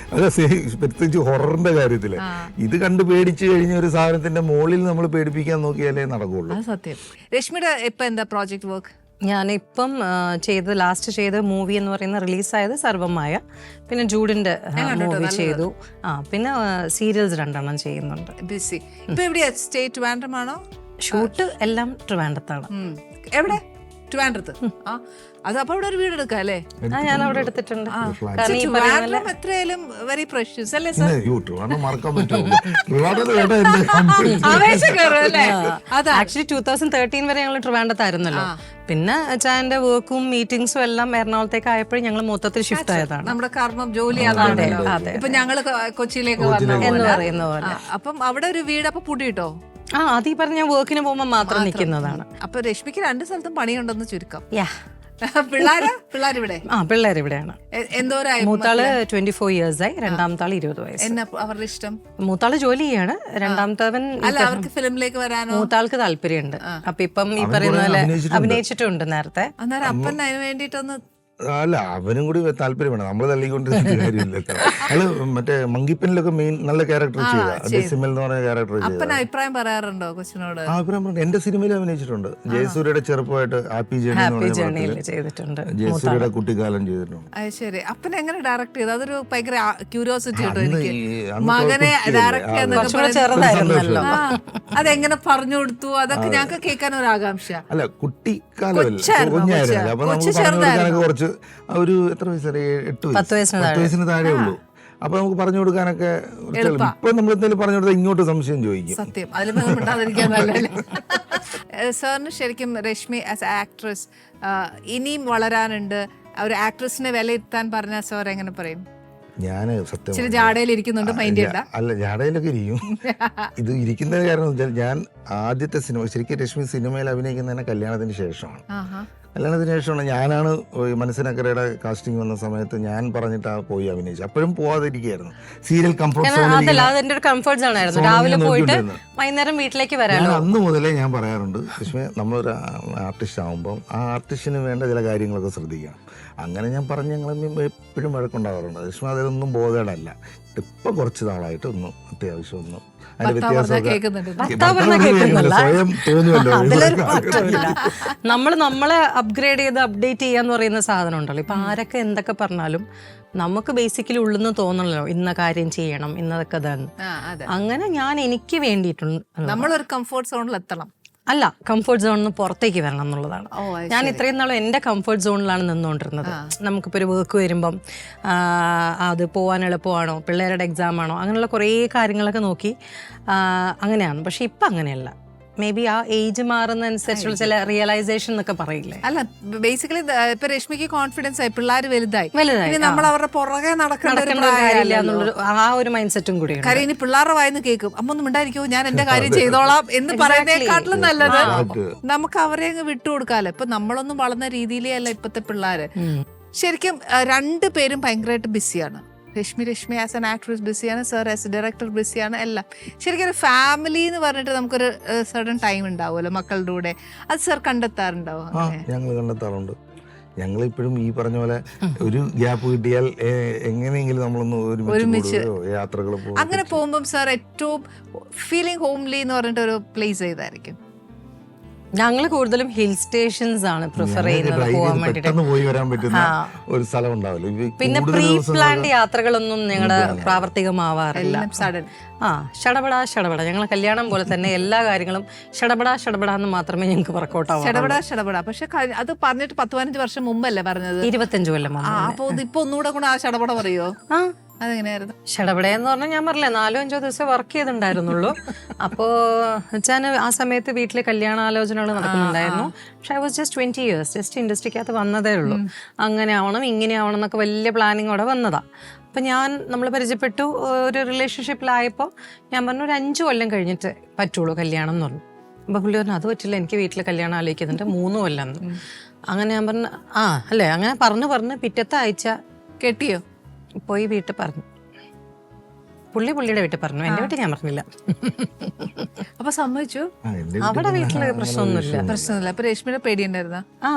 പ്രത്യേകിച്ച് ഹൊററിന്റെ കാര്യത്തില് ഇത് കണ്ട് പേടിച്ചു കഴിഞ്ഞ ഒരു സാധനത്തിന്റെ മുകളിൽ നമ്മൾ പേടിപ്പിക്കാൻ നോക്കിയാലേ നടക്കുള്ളൂ. അത് സത്യം. രശ്മിയുടെ ഇപ്പൊ എന്താ പ്രോജക്ട് വർക്ക്? ഞാനിപ്പം ലാസ്റ്റ് ചെയ്ത മൂവി എന്ന് പറയുന്ന റിലീസായത് സർവമായ, പിന്നെ ജൂഡിന്റെ മൂവി ചെയ്തു, പിന്നെ സീരിയൽസ് 2 ചെയ്യുന്നുണ്ട്. ബിസി. ഇപ്പൊ എവിടെയാ സ്റ്റേ? ട്രിവാൻഡ്രമാണോ? ഷൂട്ട് എല്ലാം ട്രിവാൻഡ്രത്താണ്. എവിടെ? ട്രിവാൻഡ്രത്ത്. ആ, അത് അപ്പൊ അവിടെ ഒരു വീട് എടുക്കാം അല്ലേ? ഞാൻ അവിടെ എടുത്തിട്ടുണ്ട്. ട്രിവാൻഡ്രം എത്രയായാലും വെരി പ്രഷ്യസ് അല്ലേ സർ? മറക്കാൻ പറ്റുമോ? ആവേശം കയറും അല്ലേ? അതാ ആക്ച്വലി 2013 വരെ ഞങ്ങൾ ട്രിവാൻഡ്രത്തായിരുന്നല്ലോ. പിന്നെ അച്ഛൻ്റെ വർക്കും മീറ്റിംഗ്സും എല്ലാം എറണാകുളത്തേക്ക് ആയപ്പോഴും ഞങ്ങൾ മൊത്തത്തിൽ ഷിഫ്റ്റ് ആയതാണ്. നമ്മുടെ കർമ്മം ജോലി അതാണല്ലോ. ഇപ്പൊ ഞങ്ങള് കൊച്ചിയിലേക്ക് എന്ന് പറയുന്ന പോലെ. അപ്പം അവിടെ ഒരു വീട് അപ്പൊ പൂട്ടിയിട്ടോ? അത് ഈ പറഞ്ഞ ഞാൻ വർക്കിന് പോകുമ്പോൾ മാത്രം നിൽക്കുന്നതാണ്. അപ്പൊ രശ്മിക്ക് 2 സ്ഥലത്തും പണിയുണ്ടെന്ന് ചുരുക്കം. പിള്ളേരിവിടെയാണ്. എന്തോരായി? മൂത്താള് 24 years ആയി, രണ്ടാമത്തെ ആള് 20 വയസ്സ്. എന്നാ അവരുടെ ഇഷ്ടം? മൂത്താള് ജോലി ചെയ്യാണ്, രണ്ടാമത്തവൻ അല്ല അവർക്ക് ഫിലിമിലേക്ക് വരാനോ? മൂത്താൾക്ക് താല്പര്യമുണ്ട്. അപ്പൊ ഇപ്പം ഈ പറയുന്ന പോലെ അഭിനയിച്ചിട്ടുണ്ട് നേരത്തെ. അന്നേരം അപ്പൻ അതിന് വേണ്ടിട്ടൊന്ന് അല്ല, അവനും കൂടി താല്പര്യം വേണം, നമ്മള് തള്ളിക്കൊണ്ടിരുന്ന കാര്യമില്ല. അയാള് മറ്റേ മങ്കിപ്പനിലൊക്കെ മെയിൻ നല്ല ക്യാരക്ടർ ഡെസിമൽ എന്ന് പറഞ്ഞ ക്യാരക്ടർ അപ്പൻ അഭിപ്രായം പറയാറുണ്ടോ കൊച്ചിനോട്? അഭിപ്രായം പറഞ്ഞു. എന്റെ സിനിമയിൽ അഭിനയിച്ചിട്ടുണ്ട്. ജയസൂര്യയുടെ ചെറുപ്പമായിട്ട് ഹാപ്പി ജേണി ചെയ്തിട്ടുണ്ട്, ജയസൂര്യയുടെ കുട്ടിക്കാലം ചെയ്തിട്ടുണ്ട്. അത് ശരി. അപ്പൻ എങ്ങനെ ഡയറക്ട് ചെയ്തു? അതൊരു ഭയങ്കര ക്യൂരിയോസിറ്റി കേട്ടോ എനിക്ക്. മകനെ ഡയറക്ട് ചെറുതായിരുന്നല്ലോ, അതെങ്ങനെ പറഞ്ഞു കൊടുത്തു? അതൊക്കെ ഞങ്ങൾക്ക് കേൾക്കാൻ ഒരു ആകാംക്ഷ. അല്ല, കുട്ടിക്കാലമല്ല, അപ്പൊ നമുക്ക് പറഞ്ഞു കുറച്ച് ഒരു എത്ര വയസ്സേ? 10 വയസ്സിന് താഴെ ഉള്ളൂ. അപ്പൊ നമുക്ക് പറഞ്ഞു കൊടുക്കാനൊക്കെ ഇപ്പൊ നമ്മൾ എന്തെങ്കിലും പറഞ്ഞു കൊടുത്താൽ ഇങ്ങോട്ട് സംശയം ചോദിക്കും. സത്യം, അതിലിരിക്കാൻ നല്ലല്ലേ. സാറിന് ശരിക്കും രശ്മി ആസ് ആക്ട്രസ് ഇനിയും വളരാനുണ്ട്. ഒരു ആക്ട്രസിനെ വിലയിരുത്താൻ പറഞ്ഞാൽ സാർ എങ്ങനെ പറയും? ഞാന് സത്യം ചില ജാടയിലിരിക്കുന്നുണ്ട്, മൈൻഡ് ചെയ്യണ്ട. അല്ല, ജാടയിലൊക്കെ ഇരിക്കും. ഇത് ഇരിക്കുന്ന കാരണം വെച്ചാൽ ഞാൻ ആദ്യത്തെ സിനിമ ശരിക്കും രശ്മി സിനിമയിൽ അഭിനയിക്കുന്നതിന് കല്യാണത്തിന് ശേഷമാണ്. കല്യാണത്തിന് ശേഷമാണ് ഞാനാണ് മനസ്സിനക്കരയുടെ കാസ്റ്റിംഗ് വന്ന സമയത്ത് ഞാൻ പറഞ്ഞിട്ടാ പോയി അഭിനയിച്ചു. അപ്പോഴും പോവാതിരിക്കുകയായിരുന്നു. സീരിയൽ കംഫർട്ട് സോൺ രാവിലെ പോയിട്ട് വൈകുന്നേരം വീട്ടിലേക്ക് വരാൻ അന്ന് മുതലേ ഞാൻ പറയാറുണ്ട്, രശ്മി നമ്മളൊരു ആർട്ടിസ്റ്റ് ആകുമ്പോൾ ആ ആർട്ടിസ്റ്റിന് വേണ്ട ചില കാര്യങ്ങളൊക്കെ ശ്രദ്ധിക്കണം. അങ്ങനെ ഞാൻ പറഞ്ഞ് ഞങ്ങൾ എപ്പോഴും വഴക്കുണ്ടാവാറുണ്ട്. രശ്മി അതൊന്നും ബോധേടല്ല. ഇപ്പൊ കുറച്ച് നാളായിട്ട് ഒന്നും അത്യാവശ്യം ഒന്നും സ്വയം തോന്നുമല്ലോ. നമ്മളെ അപ്ഗ്രേഡ് ചെയ്ത് അപ്ഡേറ്റ് ചെയ്യാന്ന് പറയുന്ന സാധനം ഉണ്ടല്ലോ. ഇപ്പൊ ആരൊക്കെ എന്തൊക്കെ പറഞ്ഞാലും നമുക്ക് ബേസിക്കലി ഉള്ളെന്ന് തോന്നണല്ലോ, ഇന്ന കാര്യം ചെയ്യണം, ഇന്നതൊക്കെ തന്നെ. അങ്ങനെ ഞാൻ എനിക്ക് വേണ്ടിയിട്ടുണ്ട് നമ്മളൊരു കംഫർട്ട് സോണിൽ എത്തണം. അല്ല, കംഫർട്ട് സോണിൽ പുറത്തേക്ക് വരണം എന്നുള്ളതാണ്. ഞാൻ ഇത്രയും നാളും എൻ്റെ കംഫർട്ട് സോണിലാണ് നിന്നുകൊണ്ടിരുന്നത്. നമുക്കിപ്പോൾ ഒരു വർക്ക് വരുമ്പം അത് പോകാൻ എളുപ്പമാണോ, പിള്ളേരുടെ എക്സാം ആണോ, അങ്ങനെയുള്ള കുറേ കാര്യങ്ങളൊക്കെ നോക്കി അങ്ങനെയാണ്. പക്ഷെ ഇപ്പം അങ്ങനെയല്ല. മേ ബി ആ ഏജ് മാറുന്നതനുസരിച്ചുള്ള ചില റിയലൈസേഷൻ എന്നൊക്കെ പറയില്ലേ. അല്ല, ബേസിക്കലി ഇപ്പൊ രശ്മിക്ക് കോൺഫിഡൻസ് ആയി, പിള്ളേർ വലുതായി, നമ്മൾ അവരുടെ പുറകെ നടക്കേണ്ട എന്നുള്ളൊരു ആ ഒരു മൈൻഡ് സെറ്റും കൂടി. കാര്യം ഇനി പിള്ളേരുടെ വായിന്ന് കേൾക്കും, അമ്മ ഒന്നും മിണ്ടായിരിക്കോ, ഞാൻ എന്റെ കാര്യം ചെയ്തോളാം എന്ന് പറയുന്നതിനെക്കാട്ടിലും നല്ലത് നമുക്ക് അവരെ അങ്ങ് വിട്ടുകൊടുക്കാലോ. ഇപ്പൊ നമ്മളൊന്നും വളർന്ന രീതിയിലേ അല്ല ഇപ്പത്തെ പിള്ളേര്. ശരിക്കും 2 പേരും ഭയങ്കരമായിട്ട് ബിസിയാണ്. രശ്മി ആസ് ആൻ ആക്ട്രസ് ബിസിയാണ്, സർ ആസ് ഡയറക്ടർ ബിസിയാണ്, എല്ലാം. ശരിക്കും ഒരു ഫാമിലി എന്ന് പറഞ്ഞിട്ട് നമുക്കൊരു സർട്ടൻ ടൈം ഉണ്ടാവുമല്ലോ മക്കളുടെ കൂടെ. അത് സർ കണ്ടെത്താറുണ്ടാവും? ഞങ്ങൾ കണ്ടെത്താറുണ്ട്. ഞങ്ങൾ ഇപ്പോഴും ഈ പറഞ്ഞ പോലെ ഒരു ഗ്യാപ്പ് കിട്ടിയാൽ എങ്ങനെയെങ്കിലും നമ്മളൊന്ന് ഒരുമിച്ച് യാത്രകൾ പോകും. അങ്ങനെ പോകുമ്പോൾ സാർ ഏറ്റവും ഫീലിംഗ് ഹോംലി എന്ന് പറഞ്ഞിട്ട് ഒരു പ്ലേസ് ഏതായിരിക്കും? ഞങ്ങൾ കൂടുതലും ഹിൽ സ്റ്റേഷൻസ് ആണ് പ്രിഫർ ചെയ്യുന്നത് പോകാൻ വേണ്ടിട്ട്. പോയി വരാൻ പറ്റുന്ന ഒരു സ്ഥലം ഉണ്ടാവില്ല. പിന്നെ പ്രീ പ്ലാൻഡ് യാത്രകളൊന്നും ഞങ്ങളുടെ പ്രാവർത്തികമാവാറില്ല. ഷടപട ഞങ്ങളെ കല്യാണം പോലെ തന്നെ എല്ലാ കാര്യങ്ങളും ഷടപട എന്ന് മാത്രമേ ഞങ്ങൾക്ക് വർക്കൗട്ട് ആവാം. ഷടപട പക്ഷെ അത് പറഞ്ഞിട്ട് 10-15 വർഷം മുമ്പല്ലേ പറഞ്ഞത്? 25 കൊല്ലം മുമ്പ്. അപ്പൊ ഇപ്പൊ ഒന്നുകൂടെ കൂടെ ആ ഷടപട പറയോ? അതെങ്ങനെയായിരുന്നു? ഷടപടയെന്ന് പറഞ്ഞാൽ ഞാൻ പറഞ്ഞില്ലേ 4-5 ദിവസം വർക്ക് ചെയ്തിട്ടുണ്ടായിരുന്നുള്ളൂ. അപ്പോൾ വെച്ചാൽ ആ സമയത്ത് വീട്ടിൽ കല്യാണാലോചനകൾ നടക്കുന്നുണ്ടായിരുന്നു. പക്ഷെ I was just 20 years, just ഇൻഡസ്ട്രിക്കകത്ത് വന്നതേ ഉള്ളൂ. അങ്ങനെ ആവണം ഇങ്ങനെ ആവണം എന്നൊക്കെ വലിയ പ്ലാനിങ്ങോടെ വന്നതാ. അപ്പം നമ്മൾ പരിചയപ്പെട്ടു, ഒരു റിലേഷൻഷിപ്പിലായപ്പോൾ ഞാൻ പറഞ്ഞു ഒരു 5 കൊല്ലം കഴിഞ്ഞിട്ട് പറ്റുള്ളൂ കല്യാണം എന്ന് പറഞ്ഞു. അപ്പോൾ പുള്ളി പറഞ്ഞു അത് പറ്റില്ല, എനിക്ക് വീട്ടിൽ കല്യാണം ആലോചിക്കുന്നുണ്ട് 3 കൊല്ലം. അങ്ങനെ ഞാൻ പറഞ്ഞു അല്ലേ, അങ്ങനെ പറഞ്ഞ് പിറ്റത്തെ ആഴ്ച കെട്ടിയോ? പോയി വീട്ടിൽ പറഞ്ഞു. പുള്ളിയുടെ വീട്ടിൽ പറഞ്ഞു, എന്റെ വീട്ടിൽ ഞാൻ പറഞ്ഞില്ല. അപ്പൊ സമ്മതിച്ചു? അവിടെ വീട്ടില് പ്രശ്നമൊന്നുമില്ല. പ്രശ്നമില്ല. അപ്പൊ രശ്മിയുടെ പേടിയുണ്ടായിരുന്ന?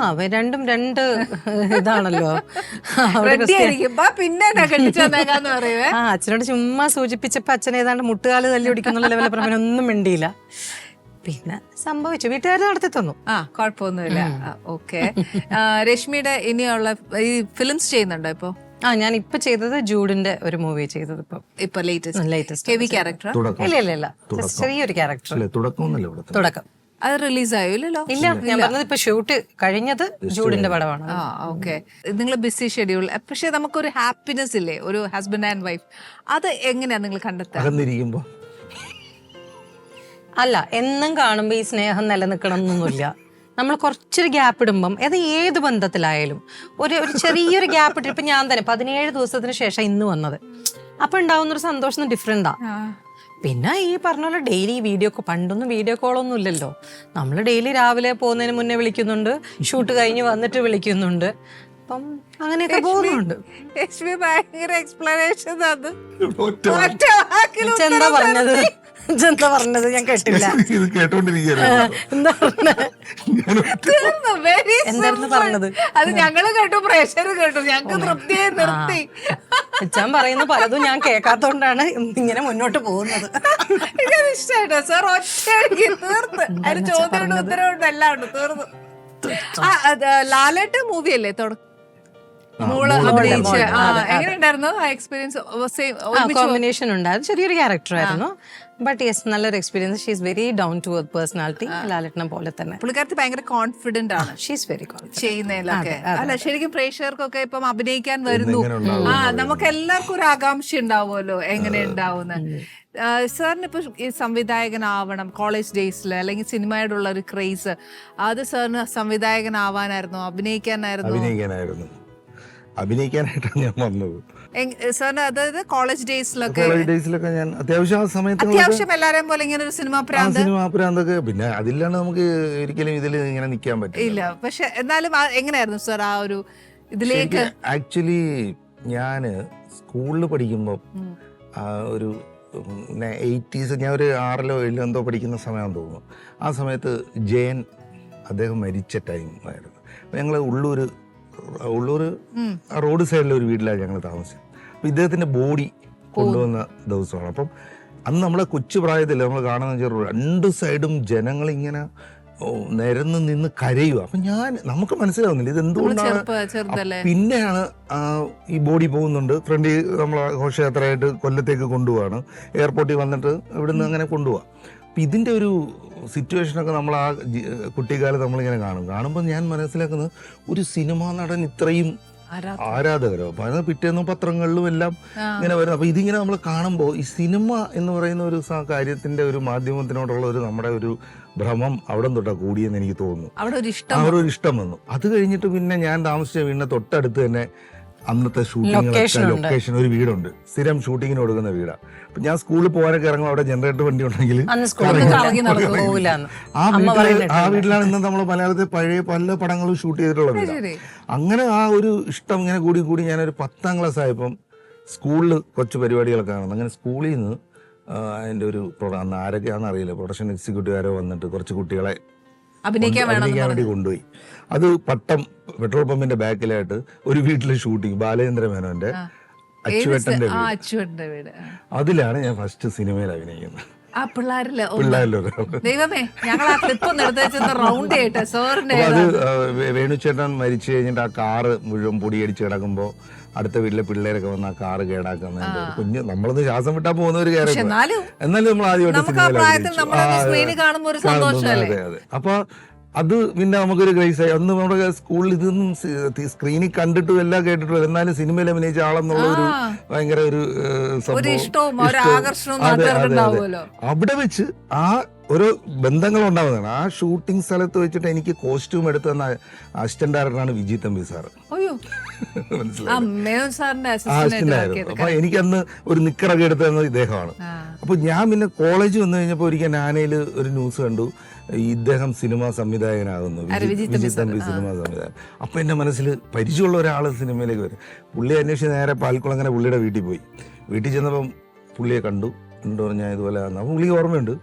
രണ്ടും രണ്ട് ഇതാണല്ലോ. പിന്നെ കെട്ടിച്ചേക്കാന്ന് പറയുവേ. അച്ഛനോട് ചുമ്മാ സൂചിപ്പിച്ചപ്പോ അച്ഛൻ ഏതാണ്ട് മുട്ടുകാല് തല്ലി ഒടിക്കുന്നുള്ള ലെവലിൽ പറഞ്ഞ ഒന്നും മിണ്ടിയില്ല. പിന്നെ സംഭവിച്ചു, വീട്ടുകാർ നടത്തി തന്നു. കുഴപ്പമൊന്നുമില്ല. ഓക്കെ. രശ്മിയുടെ ഇനിയുള്ള ഈ ഫിലിംസ് ചെയ്യുന്നുണ്ടോ ഇപ്പൊ? ഞാൻ ഇപ്പൊ ചെയ്തത് ജൂഡിന്റെ ഒരു മൂവി ചെയ്തത്. ഇപ്പൊ ലേറ്റസ്റ്റ് ഹെവി ക്യാരക്ടർ? ഇല്ല, ചെറിയൊരു ക്യാരക്ടർ. തുടക്കം. അത് റിലീസായോ? ഇല്ലല്ലോ. ഇല്ല, ഞാൻ പറഞ്ഞത് ഇപ്പൊ ഷൂട്ട് കഴിഞ്ഞത് ജൂഡിന്റെ പടമാണ്. ഓക്കെ. നിങ്ങൾ ബിസി ഷെഡ്യൂൾ, പക്ഷെ നമുക്കൊരു ഹാപ്പിനെസ് ഇല്ലേ ഒരു ഹസ്ബൻഡ് ആൻഡ് വൈഫ്? അത് എങ്ങനെയാ നിങ്ങൾ കണ്ടെത്തുക? അല്ല, എന്നും കാണുമ്പോ ഈ സ്നേഹം നിലനിൽക്കണം എന്നൊന്നുമില്ല. നമ്മൾ കുറച്ചൊരു ഗ്യാപ്പ് ഇടുമ്പം, അത് ഏത് ബന്ധത്തിലായാലും ഒരു ചെറിയൊരു ഗ്യാപ്പ് ഇട്ട്, ഇപ്പൊ ഞാൻ തന്നെ 17 ദിവസത്തിന് ശേഷം ഇന്ന് വന്നത്, അപ്പൊ ഉണ്ടാവുന്നൊരു സന്തോഷം ഡിഫറെന്റാ. പിന്നെ ഈ പറഞ്ഞ പോലെ ഡെയിലി പണ്ടൊന്നും വീഡിയോ കോളൊന്നും ഇല്ലല്ലോ. നമ്മൾ ഡെയിലി രാവിലെ പോകുന്നതിന് മുന്നേ വിളിക്കുന്നുണ്ട്, ഷൂട്ട് കഴിഞ്ഞ് വന്നിട്ട് വിളിക്കുന്നുണ്ട്. അപ്പം അങ്ങനെയൊക്കെ പോകുന്നുണ്ട്. ഭയങ്കര എക്സ്പ്ലനേഷൻ. എന്താ പറഞ്ഞത് ഞാൻ കേട്ടില്ല. എന്തായിരുന്നു പറഞ്ഞത്? അത് ഞങ്ങള് കേട്ടു, പ്രേക്ഷകർ കേട്ടു, ഞങ്ങൾക്ക് തൃപ്തിയായി നിർത്തി. അച്ഛൻ പറയുന്ന പലതും ഞാൻ കേൾക്കാത്തോണ്ടാണ് ഇങ്ങനെ മുന്നോട്ട് പോകുന്നത്. ഇഷ്ടമായിട്ടോ സാർ? ഒറ്റയടിക്ക് തീർന്ന്. അതിന് ചോദ്യം ഉത്തരവുണ്ട്, എല്ലാം ഉണ്ട്, തീർന്നു. ലാലേട്ട മൂവി അല്ലേ മോള് അഭിനയിച്ച്? എങ്ങനെയുണ്ടായിരുന്നു ആ എക്സ്പീരിയൻസ്? കോമ്പിനേഷൻ ഉണ്ടായിരുന്നു, ചെറിയൊരു ക്യാരക്ടർ ആയിരുന്നു. ബട്ട് യെസ്, നല്ലൊരു experience. She's very down to earth personality. ലാലേട്ടനെ പോലെ തന്നെ. പുള്ളിക്കാരത്തി ഭയങ്കര കോൺഫിഡന്റ് ആണ്. ഷീസ് വെരി കോൺഫിഡന്റ് ചെയ്യുന്നതിലൊക്കെ. അല്ല, ശരിക്കും പ്രേക്ഷകർക്കൊക്കെ ഇപ്പം അഭിനയിക്കാൻ വരുന്നു. നമുക്ക് എല്ലാവർക്കും ഒരു ആകാംക്ഷ ഉണ്ടാവുമല്ലോ എങ്ങനെ ഉണ്ടാവുന്ന. സാറിന് ഇപ്പൊ ഈ സംവിധായകനാവണം കോളേജ് ഡേയ്സിൽ, അല്ലെങ്കിൽ സിനിമയോടുള്ള ഒരു ക്രേസ്, അത് സാറിന് സംവിധായകനാവാനായിരുന്നു, അഭിനയിക്കാനായിട്ടാണ് ഞാൻ വന്നത് സാറിന്? അതായത് കോളേജ് ഡേയ്സിലൊക്കെ ഞാൻ അത്യാവശ്യം ആ സമയത്ത് എല്ലാരെയും പോലെ ഇങ്ങനെ ഒരു സിനിമാ പ്രാന്തൊക്കെ, പിന്നെ അതിലാണ് നമുക്ക് ഒരിക്കലും ഇതിൽ ഇങ്ങനെ നിൽക്കാൻ പറ്റില്ല. പക്ഷെ എന്നാലും എങ്ങനെയായിരുന്നു സാർ ആ ഒരു ഇതിലേക്ക്? ആക്ച്വലി ഞാൻ സ്കൂളിൽ പഠിക്കുമ്പോൾ ഒരു 80s, ഞാൻ ഒരു 6ലോ 7ലോ എന്തോ പഠിക്കുന്ന സമയം തോന്നുന്നു. ആ സമയത്ത് ജയൻ അദ്ദേഹം മരിച്ച ടൈം ആയിരുന്നു. അപ്പം ഞങ്ങൾ ഉള്ളൂർ റോഡ് സൈഡിലെ ഒരു വീട്ടിലാണ് ഞങ്ങൾ താമസിച്ചത്. അപ്പം ഇദ്ദേഹത്തിൻ്റെ ബോഡി കൊണ്ടുവന്ന ദിവസമാണ്. അപ്പം അന്ന് നമ്മളെ കൊച്ചു പ്രായത്തിൽ നമ്മൾ കാണുന്ന 2 സൈഡും ജനങ്ങളിങ്ങനെ നിരന്ന് നിന്ന് കരയുക. അപ്പം നമുക്ക് മനസ്സിലാവുന്നില്ല ഇതെന്തുകൊണ്ടാണ്. പിന്നെയാണ് ഈ ബോഡി പോകുന്നുണ്ട്, ഫ്രണ്ടിൽ നമ്മളെ ഘോഷയാത്രയായിട്ട് കൊല്ലത്തേക്ക് കൊണ്ടുപോവാണ്, എയർപോർട്ടിൽ വന്നിട്ട് ഇവിടുന്ന് അങ്ങനെ കൊണ്ടുപോവാം. അപ്പം ഇതിൻ്റെ ഒരു സിറ്റുവേഷനൊക്കെ നമ്മൾ ആ കുട്ടിക്കാലത്ത് നമ്മളിങ്ങനെ കാണുമ്പോൾ ഞാൻ മനസ്സിലാക്കുന്നത് ഒരു സിനിമാ നടൻ ഇത്രയും ആരാധകരോ. അപ്പം അത് പിറ്റേന്നും പത്രങ്ങളിലും എല്ലാം ഇങ്ങനെ വരുന്നു. അപ്പം ഇതിങ്ങനെ നമ്മൾ കാണുമ്പോൾ ഈ സിനിമ എന്ന് പറയുന്ന ഒരു കാര്യത്തിൻ്റെ ഒരു മാധ്യമത്തിനോടുള്ള ഒരു നമ്മുടെ ഒരു ഭ്രമം അവിടെ തൊട്ടാ കൂടിയെന്ന് എനിക്ക് തോന്നുന്നു. അവിടെ ഒരു ഇഷ്ടം വന്നു. അത് കഴിഞ്ഞിട്ട് പിന്നെ ഞാൻ താമസിച്ച വീടിൻ്റെ തൊട്ടടുത്ത് തന്നെ അന്നത്തെ ഷൂട്ടിംഗ് ലൊക്കേഷൻ ഒരു വീടുണ്ട്, സ്ഥിരം ഷൂട്ടിങ്ങിന് കൊടുക്കുന്ന വീടാണ്. അപ്പം ഞാൻ സ്കൂളിൽ പോകാനൊക്കെ ഇറങ്ങും, അവിടെ ജനറേറ്റർ വണ്ടി ഉണ്ടെങ്കിൽ ആ വീട്ടിലാണ് ഇന്ന് നമ്മൾ മലയാളത്തിൽ പഴയ പല പടങ്ങളും ഷൂട്ട് ചെയ്തിട്ടുള്ള വീട്. അങ്ങനെ ആ ഒരു ഇഷ്ടം ഇങ്ങനെ കൂടി ഞാനൊരു 10ാം ക്ലാസ് ആയപ്പം സ്കൂളിൽ കുറച്ച് പരിപാടികളൊക്കെ കാണുന്നു. അങ്ങനെ സ്കൂളിൽ നിന്ന് അതിൻ്റെ ഒരു അന്ന് ആരൊക്കെയാണെന്ന് അറിയില്ല, പ്രൊഡക്ഷൻ എക്സിക്യൂട്ടീവുകാരോ വന്നിട്ട് കുറച്ച് കുട്ടികളെ അഭിനയിക്കാൻ വേണ്ടി കൊണ്ടുപോയി. അത് പെട്രോൾ പമ്പിന്റെ ബാക്കിലായിട്ട് ഒരു വീട്ടിലെ ഷൂട്ടിങ്, ബാലചന്ദ്ര മേനോന്റെ അച്ചുവേട്ടന്റെ വീട്. അതിലാണ് ഞാൻ ഫസ്റ്റ് സിനിമയിൽ അഭിനയിക്കുന്നത്. അത് വേണുചേട്ടൻ മരിച്ചു കഴിഞ്ഞിട്ട് ആ കാറ് മുഴുവൻ പൊടിയടിച്ച് കിടക്കുമ്പോ അടുത്ത വീട്ടിലെ പിള്ളേരൊക്കെ വന്ന് ആ കാറ് കേടാക്കുന്ന കുഞ്ഞ് നമ്മളൊന്ന് ശ്വാസം വിട്ടാ പോകുന്ന ഒരു ക്യാരക്ടർ. എന്നാലും നമ്മൾ ആദ്യമായിട്ട് അതെ. അപ്പൊ അത് പിന്നെ നമുക്കൊരു ക്രൈസായി. അന്ന് നമ്മുടെ സ്കൂളിൽ ഇതൊന്നും സ്ക്രീനിൽ കണ്ടിട്ടും എല്ലാം കേട്ടിട്ടും എന്നാലും സിനിമയിൽ അഭിനയിച്ച ആളെന്നുള്ള ഒരു ഭയങ്കര ഒരു അവിടെ വെച്ച് ആ ഓരോ ബന്ധങ്ങൾ ഉണ്ടാവുന്നതാണ്. ആ ഷൂട്ടിംഗ് സ്ഥലത്ത് വെച്ചിട്ട് എനിക്ക് കോസ്റ്റ്യൂം എടുത്തു തന്ന അസിസ്റ്റന്റ് ഡയറക്ടറാണ് വിജി തമ്പി സാറ്. മനസ്സിലായി. അപ്പൊ എനിക്കന്ന് ഒരു നിക്കറൊക്കെ എടുത്തു തന്നത് ഇദ്ദേഹമാണ്. അപ്പൊ ഞാൻ പിന്നെ കോളേജ് വന്നു കഴിഞ്ഞപ്പോ ഒരിക്കൽ നാനയിൽ ഒരു ന്യൂസ് കണ്ടു, ഇദ്ദേഹം സിനിമാ സംവിധായകനാകുന്നു, വിജി തമ്പി സിനിമാ സംവിധായകൻ. അപ്പൊ എന്റെ മനസ്സിൽ പരിചയമുള്ള ഒരാൾ സിനിമയിലേക്ക് വരും. പുള്ളി അന്വേഷിച്ച് നേരെ പാൽക്കുളങ്ങര പുള്ളിയുടെ വീട്ടിൽ പോയി. വീട്ടിൽ ചെന്നപ്പം പുള്ളിയെ കണ്ടു പറഞ്ഞാൽ ഇതുപോലെ അപ്പോൾ പുള്ളിക്ക് ഓർമ്മയുണ്ട്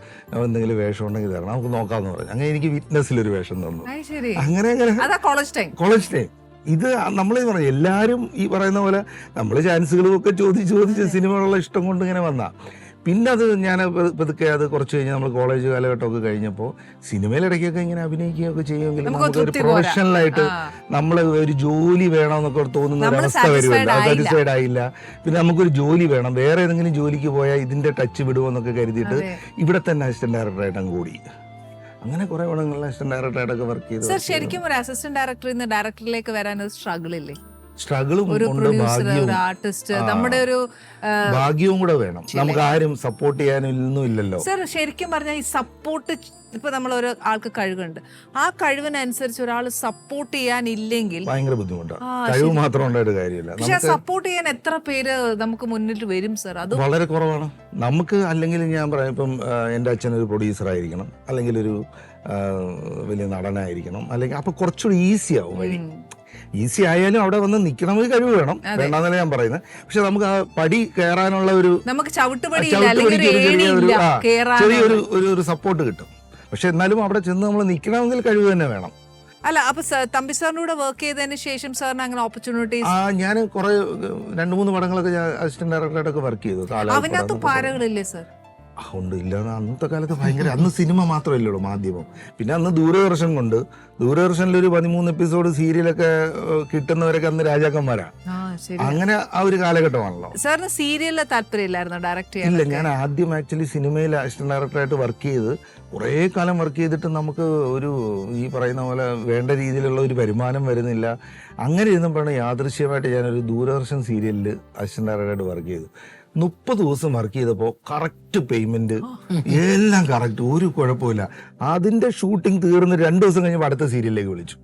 എന്തെങ്കിലും വേഷം ഉണ്ടെങ്കിൽ തരണം നമുക്ക് നോക്കാമെന്ന് പറഞ്ഞു. അങ്ങനെ എനിക്ക് വിറ്റ്നസ്സിലൊരു വേഷം തന്നു. അങ്ങനെ കോളേജ് ടൈം ഇത് നമ്മൾ പറഞ്ഞു എല്ലാവരും ഈ പറയുന്ന പോലെ നമ്മൾ ചാൻസുകളും ഒക്കെ ചോദിച്ച് സിനിമകളുള്ള ഇഷ്ടം കൊണ്ട് ഇങ്ങനെ വന്നാ. പിന്നെ അത് ഞാൻ പതുക്കെ അത് കുറച്ച് കഴിഞ്ഞ് നമ്മൾ കോളേജ് കാലഘട്ടമൊക്കെ കഴിഞ്ഞപ്പോൾ സിനിമയിലിടയ്ക്കൊക്കെ ഇങ്ങനെ അഭിനയിക്കുകയൊക്കെ ചെയ്യുമെങ്കിൽ നമുക്കൊരു പ്രൊഫഷണലായിട്ട് നമ്മൾ ഒരു ജോലി വേണമെന്നൊക്കെ തോന്നുന്ന ഒരു അവസ്ഥ വരുമല്ലോ. സാറ്റിസ്ഫൈഡ് ആയില്ല. പിന്നെ നമുക്കൊരു ജോലി വേണം, വേറെ ഏതെങ്കിലും ജോലിക്ക് പോയാൽ ഇതിന്റെ ടച്ച് വിടുമെന്നൊക്കെ കരുതിയിട്ട് ഇവിടെ തന്നെ അസിസ്റ്റന്റ് ഡയറക്ടറായിട്ട് അങ്ങ് കൂടി. അങ്ങനെ കുറെ പടങ്ങളിൽ അസിസ്റ്റന്റ് ഡയറക്ടറായിട്ടൊക്കെ വർക്ക് ചെയ്തു. സർ, ശരിക്കും ഒരു അസിസ്റ്റന്റ് ഡയറക്ടറിൽ നിന്ന് ഡയറക്ടറിലേക്ക് വരാൻ ഒരു സ്ട്രഗിൾ ഇല്ലേ? സ്ട്രഗിളും ഒരു ഉണ്ട്, പ്രൊഡ്യൂസർ, ഭാഗ്യവും ഒരു ആർട്ടിസ്റ്റ്, നമ്മുടെ ഒരു ഭാഗ്യവും കൂടെ വേണം. നമുക്ക് ആരും സപ്പോർട്ട് ചെയ്യാനൊന്നും ഇല്ലല്ലോ. സർ, ശരിക്കും പറഞ്ഞാൽ ഈ സപ്പോർട്ട് ഇപ്പൊ നമ്മൾ ഒരു ആൾക്ക് കഴിവുണ്ട്, ആ കഴിവിനനുസരിച്ച് ഒരാൾ സപ്പോർട്ട് ചെയ്യാനില്ലെങ്കിൽ ഭയങ്കര ബുദ്ധിമുട്ടാണ്. കഴിവ് മാത്രം ഉണ്ടായിട്ട് കാര്യമില്ല. പക്ഷെ സപ്പോർട്ട് ചെയ്യാൻ എത്ര പേര് നമുക്ക് മുന്നിൽ വരും സർ? അത് വളരെ കുറവാണ് നമുക്ക്. അല്ലെങ്കിൽ ഞാൻ പറയാം, ഇപ്പം എൻ്റെ അച്ഛനൊരു പ്രൊഡ്യൂസർ ആയിരിക്കണം, അല്ലെങ്കിൽ ഒരു വലിയ നടനായിരിക്കണം, അല്ലെങ്കിൽ അപ്പൊ കുറച്ചുകൂടി ഈസി ആവും വഴി. ഈസി ആയാലും അവിടെ വന്ന് നിൽക്കണമെങ്കിൽ കഴിവ് വേണം, വേണ്ടാന്നല്ല ഞാൻ പറയുന്നത്. പക്ഷെ നമുക്ക് ആ പടി കയറാനുള്ള ഒരു നമുക്ക് ചെറിയൊരു സപ്പോർട്ട് കിട്ടും. പക്ഷെ എന്നാലും അവിടെ ചെന്ന് നമ്മൾ നിൽക്കണമെങ്കിൽ കഴിവ് തന്നെ വേണം. അല്ല, അപ്പൊ തമ്പി സാറിന്റെ കൂടെ വർക്ക് ചെയ്തതിന് ശേഷം സാറിന് അങ്ങനെ ഓപ്പർച്യൂണിറ്റീസ്? ഞാൻ കുറെ 2-3 പടങ്ങളൊക്കെ ഞാൻ അസിസ്റ്റന്റ് ഡയറക്ടറായിട്ടൊക്കെ വർക്ക് ചെയ്തു. അതിനകത്ത് പാരകളില്ലേ സർ? ഉണ്ട്, ഇല്ല. അന്നത്തെ കാലത്ത് ഭയങ്കര, അന്ന് സിനിമ മാത്രമല്ലല്ലോ മാധ്യമം. പിന്നെ അന്ന് ദൂരദർശനിലൊരു 13 എപ്പിസോഡ് സീരിയലൊക്കെ കിട്ടുന്നവരൊക്കെ അന്ന് രാജാക്കന്മാരാ. അങ്ങനെ ആ ഒരു കാലഘട്ടമാണല്ലോ. സാറിന് സീരിയലിൽ താല്പര്യമില്ലായിരുന്നു ഡയറക്ട് ചെയ്യാൻ? ഇല്ല, ഞാൻ ആദ്യം ആക്ച്വലി സിനിമയിൽ അസിസ്റ്റന്റ് ഡയറക്ടറായിട്ട് വർക്ക് ചെയ്ത് കുറേ കാലം വർക്ക് ചെയ്തിട്ട് നമുക്ക് ഒരു ഈ പറയുന്ന പോലെ വേണ്ട രീതിയിലുള്ള ഒരു വരുമാനം വരുന്നില്ല. അങ്ങനെ ഇരുന്നപ്പോഴാണ് യാദൃശ്യമായിട്ട് ഞാനൊരു ദൂരദർശൻ സീരിയലിൽ അസിസ്റ്റന്റ് ഡയറക്ടറായിട്ട് വർക്ക് ചെയ്തു. 30 ദിവസം വർക്ക് ചെയ്തപ്പോൾ കറക്റ്റ് പേയ്മെന്റ്, എല്ലാം കറക്റ്റ്, ഒരു കുഴപ്പമില്ല. അതിന്റെ ഷൂട്ടിംഗ് തീർന്ന് 2 ദിവസം കഴിഞ്ഞപ്പോൾ അടുത്ത സീരിയലിലേക്ക് വിളിച്ചു.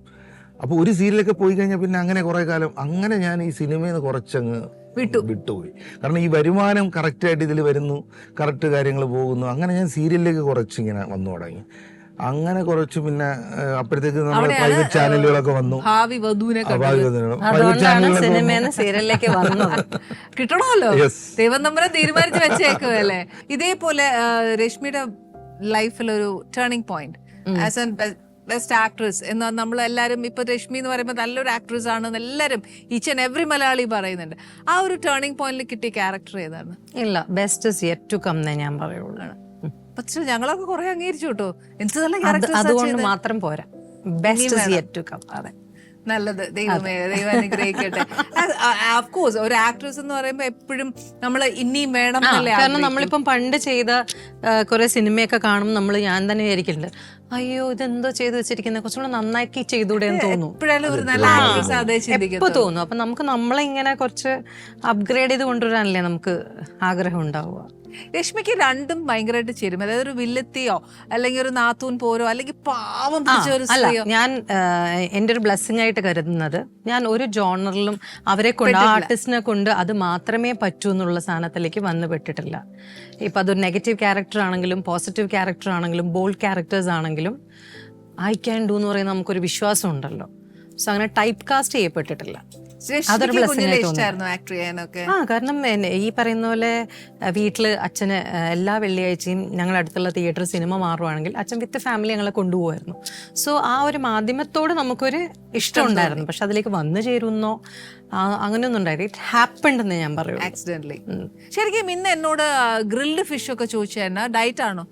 അപ്പോൾ ഒരു സീരിയലൊക്കെ പോയി കഴിഞ്ഞാൽ പിന്നെ അങ്ങനെ കുറെ കാലം അങ്ങനെ ഞാൻ ഈ സിനിമയിൽ നിന്ന് കുറച്ചങ്ങ് വിട്ടുപോയി. കാരണം ഈ വരുമാനം കറക്റ്റായിട്ട് ഇതിൽ വരുന്നു, കറക്റ്റ് കാര്യങ്ങൾ പോകുന്നു. അങ്ങനെ ഞാൻ സീരിയലിലേക്ക് കുറച്ചിങ്ങനെ വന്നു തുടങ്ങി. അങ്ങനെ കുറച്ച് പിന്നെ അപ്പോഴത്തേക്ക് നമ്മുടെ പ്രൈവറ്റ് ചാനലുകളൊക്കെ വന്നു. കിട്ടണമല്ലോ, ദൈവം നമ്മളെ തീരുമാനിച്ച് വെച്ചേക്കുമല്ലേ. ഇതേപോലെ രശ്മിയുടെ ലൈഫിലൊരു turning point as an best actress എന്ന് നമ്മളെല്ലാവരും, ഇപ്പൊ രശ്മി എന്ന് പറയുമ്പോൾ നല്ലൊരു ആക്ട്രസ് ആണെന്ന് എല്ലാവരും ഈച്ച് ആൻഡ് എവറി മലയാളി പറയുന്നുണ്ട്. ആ ഒരു ടേണിംഗ് പോയിന്റിൽ കിട്ടിയ ക്യാരക്ടർ ഏതാണ്? ഇല്ല, best is yet to come എന്നേ ഞാൻ പറയുള്ളൂ. പക്ഷെ ഞങ്ങളൊക്കെ കുറെ അംഗീകരിച്ചു കേട്ടോ. എന്ത് നല്ല അതുകൊണ്ട് മാത്രം പോരാ, best is yet to come. അതെ, നല്ലത്. ദൈവം അനുഗ്രഹിക്കട്ടെ. ഓഫ് കോഴ്സ് ഒരു ആക്ട്രസ് എന്ന് പറയുമ്പോ എപ്പോഴും നമ്മൾ ഇനിയും വേണം. കാരണം നമ്മളിപ്പം പണ്ട് ചെയ്ത കുറെ സിനിമയൊക്കെ കാണുമ്പോൾ ഞാൻ തന്നെ വിചാരിക്കുന്നുണ്ട്, അയ്യോ ഇതെന്തോ ചെയ്തു വെച്ചിരിക്കുന്നത്, കുറച്ചുകൂടെ നന്നാക്കി ചെയ്തൂടെ എന്ന് തോന്നും. എപ്പോ തോന്നും. അപ്പൊ നമുക്ക് നമ്മളെ ഇങ്ങനെ കുറച്ച് അപ്ഗ്രേഡ് ചെയ്ത് കൊണ്ടുവരാനല്ലേ നമുക്ക് ആഗ്രഹം ഉണ്ടാവുക. രശ്മിക്ക് രണ്ടും ഭയങ്കരമായിട്ട് ചേരും. അതായത് ഒരു വില്ലത്തിയോ അല്ലെങ്കിൽ ഒരു നാത്തൂൻ പോരോ അല്ലെങ്കിൽ പാവം പിടിച്ച ഒരു സ്ത്രീയോ. ഞാൻ എൻ്റെ ഒരു ബ്ലെസ്സിങ് ആയിട്ട് കരുതുന്നത്, ഞാൻ ഒരു ജോണറിലും അവരെ കൊണ്ട്, ആർട്ടിസ്റ്റിനെ കൊണ്ട് അത് മാത്രമേ പറ്റൂ എന്നുള്ള സാധനത്തിലേക്ക് വന്നു പെട്ടിട്ടില്ല. ഇപ്പം അതൊരു നെഗറ്റീവ് ക്യാരക്ടർ ആണെങ്കിലും പോസിറ്റീവ് ക്യാരക്ടർ ആണെങ്കിലും ബോൾഡ് ക്യാരക്ടേഴ്സ് ആണെങ്കിലും ഐ ക്യാൻ ഡു എന്ന് പറയുന്ന നമുക്കൊരു വിശ്വാസം ഉണ്ടല്ലോ. സോ അങ്ങനെ ടൈപ്പ് കാസ്റ്റ് ചെയ്യപ്പെട്ടിട്ടില്ല. അതൊരു ബ്ലെസ്സിങ് ആയി തോന്നുന്നു. കാരണം ഈ പറയുന്ന പോലെ വീട്ടില് അച്ഛന് എല്ലാ വെള്ളിയാഴ്ചയും ഞങ്ങളുടെ അടുത്തുള്ള തിയേറ്റർ സിനിമ മാറുവാണെങ്കിൽ അച്ഛൻ വിത്ത് ഫാമിലി ഞങ്ങളെ കൊണ്ടുപോകായിരുന്നു. സോ ആ ഒരു മാധ്യമത്തോട് നമുക്കൊരു ഇഷ്ടം ഉണ്ടായിരുന്നു. പക്ഷെ അതിലേക്ക് വന്നു ചേരുന്നോ അങ്ങനെയൊന്നും ഉണ്ടായില്ല. ഇറ്റ് ഹാപ്പൻഡ് എന്ന് ഞാൻ പറയൂ, ആക്സിഡന്റലി. ശരിക്കും ഇന്ന് എന്നോട് ഗ്രിൽഡ് ഫിഷ് ഒക്കെ ചോദിച്ചാൽ ഡയറ്റ് ആണോ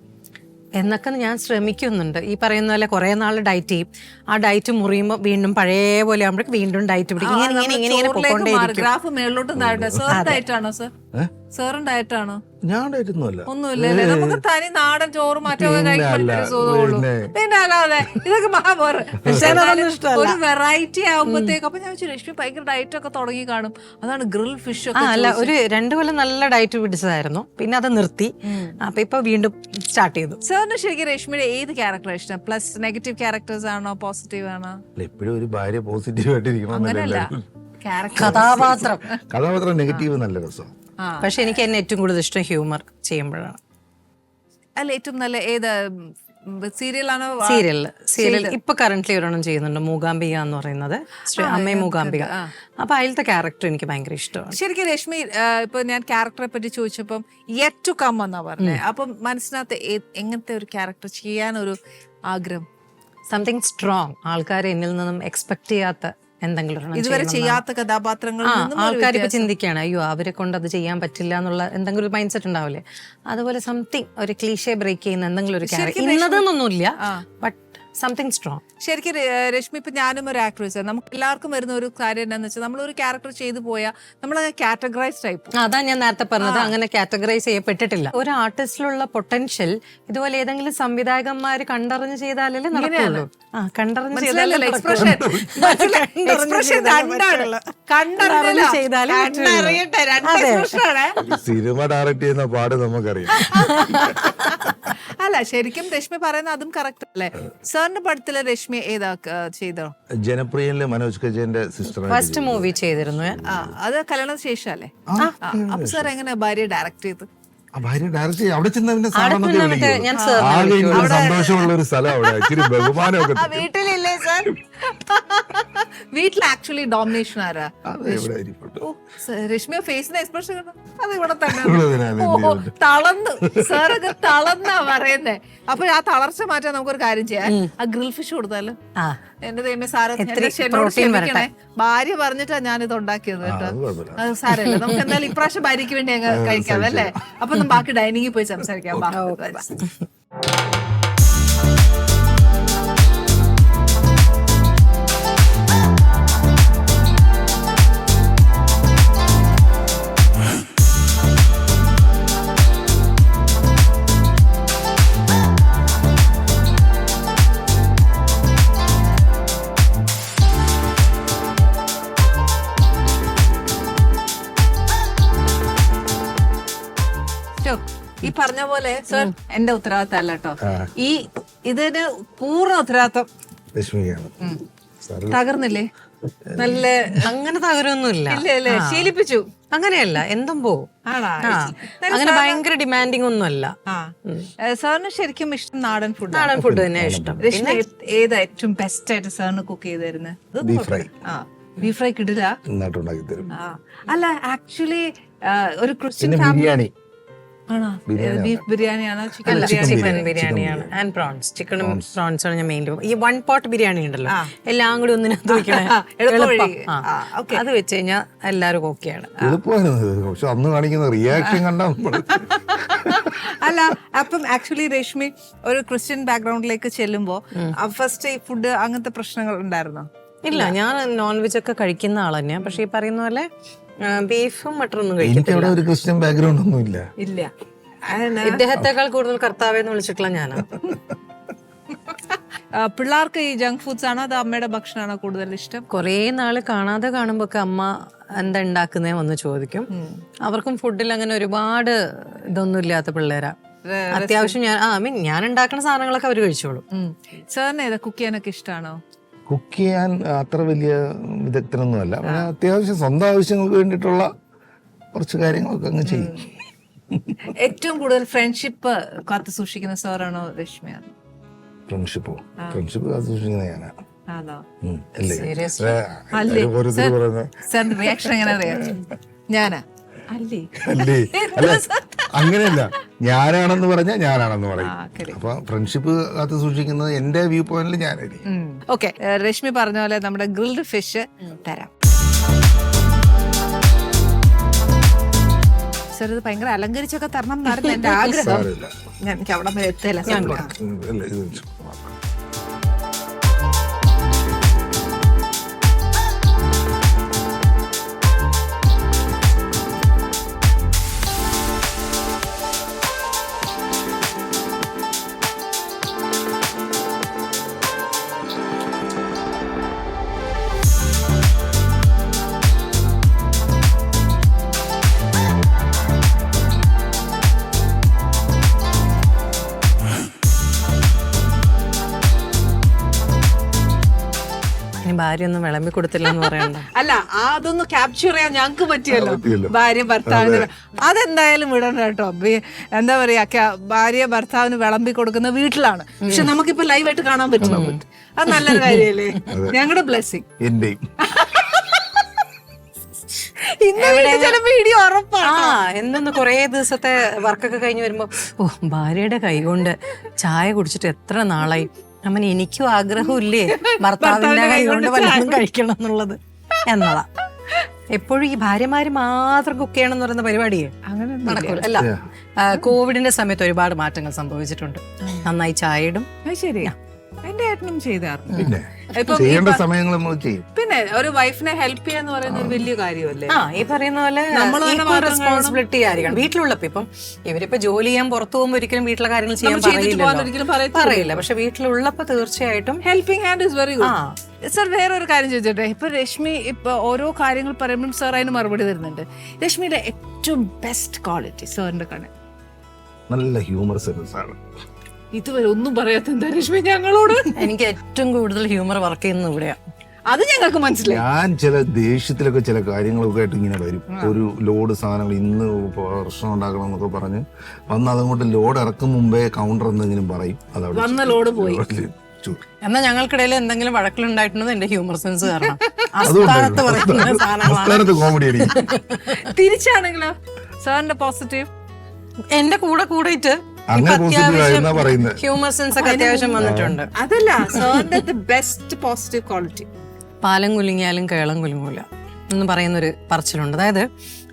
എന്നൊക്കെ ഞാൻ ശ്രമിക്കുന്നുണ്ട്. ഈ പറയുന്ന പോലെ കുറെ നാൾ ഡയറ്റ് ചെയ്യും, ആ ഡയറ്റ് മുറിയുമ്പോൾ വീണ്ടും പഴയ പോലെ ആകുമ്പോഴേക്കും വീണ്ടും ഡയറ്റ് പിടിക്കും. ഗ്രാഫ് മേളിലോട്ടും താഴെ. സാർ ഡയറ്റാണോ സർ? സാറും ഡയറ്റാണോ? ഞാൻ ഡയറ്റൊന്നുമല്ല. ഒന്നുമില്ലല്ലേ, നമുക്ക് തനി നാടൻ ചോറ് മാറ്റമൊക്കെ കഴിക്കുള്ളൂ. പിന്നെ അല്ലാതെ ഇതൊക്കെ മഹാപോറ് ഒരു വെറൈറ്റി ആകുമ്പോഴത്തേക്ക്. അപ്പൊ ഞാൻ വെച്ചു രശ്മി ഭയങ്കര ഡയറ്റ് ഒക്കെ തുടങ്ങി കാണും, അതാണ് ഗ്രിൽ ഫിഷ് ഒക്കെ. അല്ല, ഒരു 2 കൊല്ലം നല്ല ഡയറ്റ് പിടിച്ചതായിരുന്നു, പിന്നെ അത് നിർത്തി. അപ്പൊ ഇപ്പൊ വീണ്ടും സ്റ്റാർട്ട് ചെയ്തു. സാറിന് ശരിക്കും രശ്മിയുടെ ഏത് ക്യാരക്ടർ ഇഷ്ടം? പ്ലസ് നെഗറ്റീവ് ക്യാരക്ടേഴ്സ് ആണോ പോസിറ്റീവ് ആണോ? എപ്പോഴും ഒരു ഭാര്യ പോസിറ്റീവ് ആയിട്ടിരിക്കണം, കഥാപാത്രം നെഗറ്റീവ് നല്ല രസം. പക്ഷെ എനിക്ക് എന്നെ ഏറ്റവും കൂടുതൽ ഇഷ്ടം ഹ്യൂമർ ചെയ്യുമ്പോഴാണ്. അല്ല, ഏറ്റവും നല്ല ഏത് സീരിയലാണോ? സീരിയൽ ഇപ്പൊ കറന്റ്ലി ഒരെണ്ണം ചെയ്യുന്നുണ്ട്, മൂകാംബിക എന്ന് പറയുന്നത്, അമ്മേ മൂകാംബിക. അപ്പൊ അതിലത്തെ ക്യാരക്ടർ എനിക്ക് ഭയങ്കര ഇഷ്ടമാണ്. ശരിക്കും രശ്മി, ഇപ്പൊ ഞാൻ ക്യാരക്ടറെ പറ്റി ചോദിച്ചപ്പം യെറ്റ് ടു കം എന്നാ പറഞ്ഞത്. അപ്പം മനസ്സിനകത്ത് എങ്ങനത്തെ ഒരു ക്യാരക്ടർ ചെയ്യാനൊരു ആഗ്രഹം? സംതിങ് സ്ട്രോങ്, ആൾക്കാർ എന്നിൽ നിന്നും എക്സ്പെക്ട് ചെയ്യാത്ത എന്തെങ്കിലും ഇതുവരെ ചെയ്യാത്ത കഥാപാത്രങ്ങൾ ആൾക്കാർ ഇപ്പൊ ചിന്തിക്കുകയാണ്, അയ്യോ അവരെ കൊണ്ട് അത് ചെയ്യാൻ പറ്റില്ല എന്നുള്ള എന്തെങ്കിലും ഒരു മൈൻഡ് സെറ്റ് ഉണ്ടാവില്ലേ, അതുപോലെ സംതിങ് ഒരു ക്ലീഷേ ബ്രേക്ക് ചെയ്യുന്ന എന്തെങ്കിലും ഒരു ക്യാരക്ടർ. ഇന്നതെന്നൊന്നുമില്ല, ബട്ട് സംതിങ് സ്ട്രോങ്. ശരിക്കും രശ്മി, ഇപ്പൊ ഞാനും ഒരു ആക്ട്രസ്, നമുക്ക് എല്ലാവർക്കും വരുന്ന ഒരു കാര്യം എന്താണെന്ന് വെച്ചാൽ നമ്മൾ ഒരു ക്യാരക്ടർ ചെയ്തു പോയാൽ നമ്മൾ കാറ്റഗറൈസ് ടൈപ്പ്. അതാ ഞാൻ നേരത്തെ പറഞ്ഞത്, അങ്ങനെ കാറ്റഗറൈസ് ചെയ്യപ്പെട്ടിട്ടില്ല. ഒരു ആർട്ടിസ്റ്റിലുള്ള പൊട്ടൻഷ്യൽ ഇതുപോലെ ഏതെങ്കിലും സംവിധായകന്മാര് കണ്ടറിഞ്ഞ് ചെയ്താലല്ലേ നടക്കുള്ളൂ. കണ്ടറിഞ്ഞ് ചെയ്താലേ സിനിമ ഡയറക്ട് ചെയ്യുന്ന പാട് നമുക്കറിയാം. അല്ല, ശരിക്കും രശ്മി പറയുന്ന അതും കറക്റ്റ് അല്ലേ? സാറിന്റെ പടത്തില് രശ്മി ഏതാ ചെയ്തോ? ജനപ്രിയനിലെ മനോജ് കജയന്റെ സിസ്റ്റർ ഫസ്റ്റ് മൂവി ചെയ്തിരുന്നു. അത് കല്യാണത്തിന് ശേഷം അല്ലേ? അപ്പൊ സാർ എങ്ങനെ ഭാര്യ ഡയറക്ട് ചെയ്ത്? ഭാര്യ ഡയറക്ട് ചെയ്യും. അവിടെ ചെന്ന പിന്നെ സാറെന്നൊക്കെ വിളിക്കും. ഞാൻ സാർ ആകെ എനിക്ക് സന്തോഷമുള്ള ഒരു സ്ഥലം അവിടെ, ഇച്ചിരി ബഹുമാനമൊക്കെ. വീട്ടിലില്ലേ സാർ? വീട്ടിൽ ആക്ച്വലി ഡോമിനേഷൻ ആരാ? രശ്മിയ ഫേസിന്റെ എക്സ്പ്രഷൻ അത് ഇവിടെ തന്നെ തളർന്നു. സാറൊക്കെ തളർന്നാ പറയുന്നേ. അപ്പൊ ആ തളർച്ച മാറ്റാൻ നമുക്കൊരു കാര്യം ചെയ്യാം, ആ ഗ്രിൽ ഫിഷ് കൊടുത്താലോ. എന്റെ ദൈവമേ സാറ് ക്ഷമിക്കണേ, ഭാര്യ പറഞ്ഞിട്ടാ ഞാനിത് ഉണ്ടാക്കിയത് കേട്ടോ. അത് സാരല്ല, നമുക്ക് എന്തായാലും ഇപ്രാവശ്യം ഭാര്യയ്ക്ക് വേണ്ടി അങ്ങ് കഴിക്കാം അല്ലേ? അപ്പൊ ബാക്കി ഡൈനിങ്ങിൽ പോയി സംസാരിക്കാം. ഈ പറഞ്ഞ പോലെ സർ എന്റെ ഉത്തരവാദിത്തം അല്ല കേട്ടോ, ഇതിന് പൂർണ്ണ ഉത്തരവാദിത്തം തകർന്നില്ലേ? നല്ല അങ്ങനെ തകരൊന്നുമില്ല. ഇല്ലേ? ശീലിപ്പിച്ചു. അങ്ങനെയല്ല, എന്തും പോവും. അങ്ങനെ ഭയങ്കര ഡിമാൻഡിങ് ഒന്നും അല്ല. സാറിന് ശരിക്കും ഇഷ്ടം നാടൻ ഫുഡ്? നാടൻ ഫുഡ് തന്നെയാണ് ഇഷ്ടം. ഏതാ ഏറ്റവും ബെസ്റ്റ് ആയിട്ട് സാറിന് കുക്ക് ചെയ്ത് തരുന്നത്? ബീഫ് ഫ്രൈ കിടില്ല. അല്ല, ആക്ച്വലി ഒരു ക്രിസ്ത്യൻ ബിരിയാണി ബീഫ് ബിരിയാണിയാണോ? ചിക്കൻ ബിരിയാണിയാണ്. ആൻഡ് പ്രോൺസ്, ചിക്കനും പ്രോൺസാണ് ഞാൻ മെയിൻ. ഈ 1 പോട്ട് ബിരിയാണി ഉണ്ടല്ലോ, എല്ലാം കൂടി ഒന്നിനകത്ത് വെക്കണേ, അത് വെച്ച് കഴിഞ്ഞാൽ എല്ലാവരും ഓക്കെയാണ്. പക്ഷെ അന്ന് കാണിക്കുന്ന റിയാക്ഷൻ കണ്ടാ അല്ല, അപ്പം ആക്ച്വലി രശ്മി ഒരു ക്രിസ്ത്യൻ ബാക്ക്ഗ്രൗണ്ടിലേക്ക് ചെല്ലുമ്പോ ഫസ്റ്റ് ഈ ഫുഡ് അങ്ങനത്തെ പ്രശ്നങ്ങൾ ഉണ്ടായിരുന്നോ? ഇല്ല, ഞാൻ നോൺ വെജ് ഒക്കെ കഴിക്കുന്ന ആൾ തന്നെയാണ്. പക്ഷെ ഈ പറയുന്ന പോലെ ബീഫും മട്ടറൊന്നും കഴിക്കില്ല. ഒരു ക്രിസ്ത്യൻ ബാക്ക്ഗ്രൗണ്ട് ഒന്നും ഇല്ല. ഇദ്ദേഹത്തെക്കാൾ കൂടുതൽ കർത്താവെന്ന് വിളിച്ചിട്ടുള്ള ഞാനാ. പിള്ളേർക്ക് ഈ ജങ്ക് ഫുഡ്സ് ആണോ അതോ അമ്മയുടെ ഭക്ഷണമാണോ കൂടുതൽ ഇഷ്ടം? കുറേ നാള് കാണാതെ കാണുമ്പോ അമ്മ എന്താ ഉണ്ടാക്കുന്നേ വന്ന് ചോദിക്കും. അവർക്കും ഫുഡിൽ അങ്ങനെ ഒരുപാട് ഇതൊന്നും ഇല്ലാത്ത പിള്ളേരാ. അത്യാവശ്യം ഞാൻ ഉണ്ടാക്കുന്ന സാധനങ്ങളൊക്കെ അവർ കഴിച്ചോളൂ. സാറിന് ഏതാ കുക്ക് ചെയ്യാനൊക്കെ ഇഷ്ടമാണോ? കുക്ക് ചെയ്യാൻ അത്ര വലിയ വിദഗ്ധനൊന്നുമല്ല, അത്യാവശ്യം സ്വന്തം ആവശ്യങ്ങൾക്ക് വേണ്ടിയിട്ടുള്ള കുറച്ച് കാര്യങ്ങളൊക്കെ അങ്ങ് ചെയ്യും. ഏറ്റവും കൂടുതൽ ഫ്രണ്ട്ഷിപ്പ് കാത്തു സൂക്ഷിക്കുന്ന സാറാണോ രശ്മിയാണോ? ഫ്രണ്ട്ഷിപ്പ് കാത്തു സൂക്ഷിക്കുന്ന ഞാനാ. സാറിന്റെ റിയാക്ഷൻ എങ്ങനെ അറിയാം? ഞാനാ അല്ലേ? അല്ല, അങ്ങനെയല്ല, ഞാനാണെന്ന് പറഞ്ഞാൽ ഞാനാണെന്ന് പറയും. അപ്പൊ ഫ്രണ്ട്ഷിപ്പ് കാത്തു സൂക്ഷിക്കുന്നത് എന്റെ വ്യൂ പോയിന്റിൽ ഞാനായിരിക്കും. ഓക്കെ, രശ്മി പറഞ്ഞ പോലെ നമ്മുടെ ഗ്രിൽഡ് ഫിഷ് തരാം. സാർ ഇത് ഭയങ്കര അലങ്കരിച്ചൊക്കെ തരണം എന്നായിരുന്നു എന്റെ ആഗ്രഹം. എനിക്ക് അവിടെ വരെ എത്തില്ല. ഇനി ഭാര്യ ഒന്നും വിളമ്പി കൊടുത്തില്ല എന്ന് പറയണ്ട. അല്ല അതൊന്ന് ക്യാപ്ചർ ചെയ്യാൻ ഞങ്ങക്ക് പറ്റിയല്ലോ. പറ്റിയല്ലോ. ഭാര്യ ഭർത്താവിന് അതെന്തായാലും വിടണം കേട്ടോ. എന്താ പറയാ, ഭാര്യ ഭർത്താവിന് വിളമ്പി കൊടുക്കുന്ന വീട്ടിലാണ്, പക്ഷെ നമുക്കിപ്പോ ലൈവായിട്ട് കാണാൻ പറ്റും. അത് നല്ലൊരു കാര്യല്ലേ, ഞങ്ങളുടെ ബ്ലെസ്സിങ്. എന്റെയും ചില വീഡിയോ ഉറപ്പാണ്. എന്നൊന്ന് കൊറേ ദിവസത്തെ വർക്കൊക്കെ കഴിഞ്ഞ് വരുമ്പോ ഭാര്യയുടെ കൈ കൊണ്ട് ചായ കുടിച്ചിട്ട് എത്ര നാളായി, അമ്മ എനിക്കും ആഗ്രഹമില്ലേ ഭർത്താവിന്റെ കൈ കൊണ്ട് വല്ലതും കഴിക്കണം എന്നുള്ളത് എന്നതാ. എപ്പോഴും ഈ ഭാര്യമാര് മാത്രം കുക്ക് ചെയ്യണം എന്ന് പറയുന്ന പരിപാടിയെ അങ്ങനെ നടക്കൂല. അല്ല, കോവിഡിന്റെ സമയത്ത് ഒരുപാട് മാറ്റങ്ങൾ സംഭവിച്ചിട്ടുണ്ട്. നന്നായി ചായ ഇടും. ശരിയാ, എന്റെ ഏട്ടനും ചെയ്തായിരുന്നു. പിന്നെ ചെയ്യേണ്ട സമയങ്ങൾ നമ്മൾ ചെയ്യും. പിന്നെ ഒരു വൈഫിനെ ഹെൽപ്പ് ചെയ്യാന്ന് പറയുന്ന ഒരു വലിയ കാര്യമല്ലേ. ഈ പറയുന്ന പോലെ റെസ്പോൺസിബിലിറ്റി ആയിരിക്കണം വീട്ടിലുള്ളപ്പോ. ഇപ്പം ഇവരിപ്പോ ജോലി ചെയ്യാൻ പുറത്തു പോകുമ്പോ ഒരിക്കലും വീട്ടിലെ കാര്യങ്ങൾ ചെയ്യാൻ പറയില്ല. പക്ഷെ വീട്ടിലുള്ളപ്പോ തീർച്ചയായിട്ടും helping hand is very good. Sir, വേറൊരു കാര്യം ചോദിച്ചോട്ടെ. ഇപ്പൊ രശ്മി ഇപ്പൊ ഓരോ കാര്യങ്ങൾ പറയുമ്പോഴും സാർ അതിന് മറുപടി തരുന്നുണ്ട്. രശ്മിയുടെ ഏറ്റവും ബെസ്റ്റ് ക്വാളിറ്റി സാറിന്റെ കണ്ണിൽ? നല്ല ഹ്യൂമർ സെൻസ് ആണ്. ഇതുവരെ ഒന്നും പറയാത്ത എന്താ രശ്മി ഞങ്ങളോട്? എനിക്ക് ഏറ്റവും കൂടുതൽ ഹ്യൂമർ വർക്ക് ചെയ്യുന്നത് ഇവിടെയാ. അത് ഞങ്ങൾക്ക് മനസ്സിലായി. ഞാൻ ചില ദേഷ്യത്തിലൊക്കെ ചില കാര്യങ്ങളൊക്കെ ആയിട്ട് ഇങ്ങനെ വരും. ഒരു ലോഡ് സാധനങ്ങൾ ഇന്ന് പ്രശ്നം ഉണ്ടാക്കണം എന്നൊക്കെ പറഞ്ഞ് വന്ന് അതങ്ങോട്ട് ലോഡ് ഇറക്കും മുമ്പേ കൗണ്ടർ എന്തെങ്കിലും പറയും, അതവിടെ വന്ന ലോഡ് പോയി. എന്നാ ഞങ്ങൾക്കിടയിൽ എന്തെങ്കിലും വഴക്കിലുണ്ടായിട്ടുള്ളത് എന്റെ ഹ്യൂമർ സെൻസ് കാരണം. അസ്ഥാനത്ത് പറയുന്ന സാധനങ്ങളാണ്. കോമഡി തിരിച്ചാണെങ്കിലോ സാറിന്റെ പോസിറ്റീവ് എന്റെ കൂടെയിട്ട് ഹ്യൂമർ സെൻസ് ഒക്കെ അത്യാവശ്യം വന്നിട്ടുണ്ട്. അതല്ല സാറിന്റെ ബെസ്റ്റ് പോസിറ്റീവ് ക്വാളിറ്റി. പാലം കുലുങ്ങിയാലും കേളം കുലുങ്ങൂല എന്ന് പറയുന്നൊരു പറച്ചിലുണ്ട്. അതായത്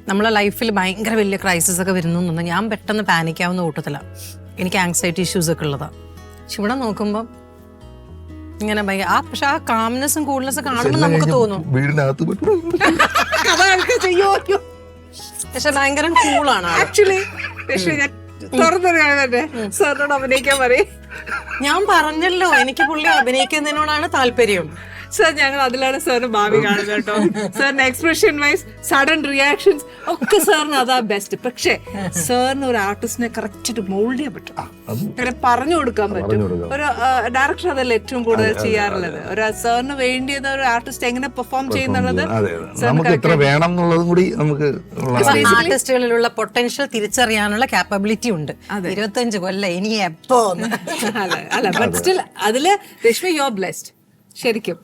നമ്മളെ ലൈഫിൽ ഭയങ്കര വലിയ ക്രൈസിസ് ഒക്കെ വരുന്നു, ഞാൻ പെട്ടെന്ന് പാനിക്കാവുന്ന കൂട്ടത്തിലാണ്. എനിക്ക് ആങ്സൈറ്റി ഇഷ്യൂസ് ഒക്കെ ഉള്ളതാണ്. പക്ഷെ ഇവിടെ നോക്കുമ്പോൾ ഇങ്ങനെ പക്ഷെ ആ കാംനെസ്സും കൂൾനെസ്സും കാണുമ്പോൾ നമുക്ക് തോന്നും പക്ഷെ ഭയങ്കര കൂളാണ് ആക്ച്വലി. സാറിനോട് അഭിനയിക്കാൻ പറയും. ഞാൻ പറഞ്ഞല്ലോ എനിക്ക് പുള്ളി അഭിനയിക്കുന്നതിനോടാണ് താല്പര്യം. സാർ, ഞങ്ങൾ അതിലാണ് സാറിന് ഭാവി കാണുന്നത് കേട്ടോ. സാറിന് എക്സ്പ്രഷൻ വൈസ് സഡൻ റിയാക്ഷൻസ് ഒക്കെ സാറിന് അതാ ബെസ്റ്റ്. പക്ഷെ സാറിന് ഒരു ആർട്ടിസ്റ്റിനെ കറക്റ്റ് മോൾഡ് ചെയ്യാൻ പറ്റും, അങ്ങനെ പറഞ്ഞു കൊടുക്കാൻ പറ്റും. ഒരു ഡയറക്ടർ അതല്ല ഏറ്റവും കൂടുതൽ ചെയ്യാറുള്ളത്. ഒരു സാറിന് വേണ്ടിയത് ഒരു ആർട്ടിസ്റ്റ് എങ്ങനെ പെർഫോം ചെയ്യുന്നുള്ളത് ആർട്ടിസ്റ്റുകളിലുള്ള പൊട്ടൻഷ്യൽ തിരിച്ചറിയാനുള്ള കാപ്പബിലിറ്റി ഉണ്ട്. 25 കൊല്ലം ഇനി എപ്പോ അല്ല, ബട്ട് സ്റ്റിൽ അതില് രശ്മി യു ആർ ബ്ലെസ്ഡ്. ശരിക്കും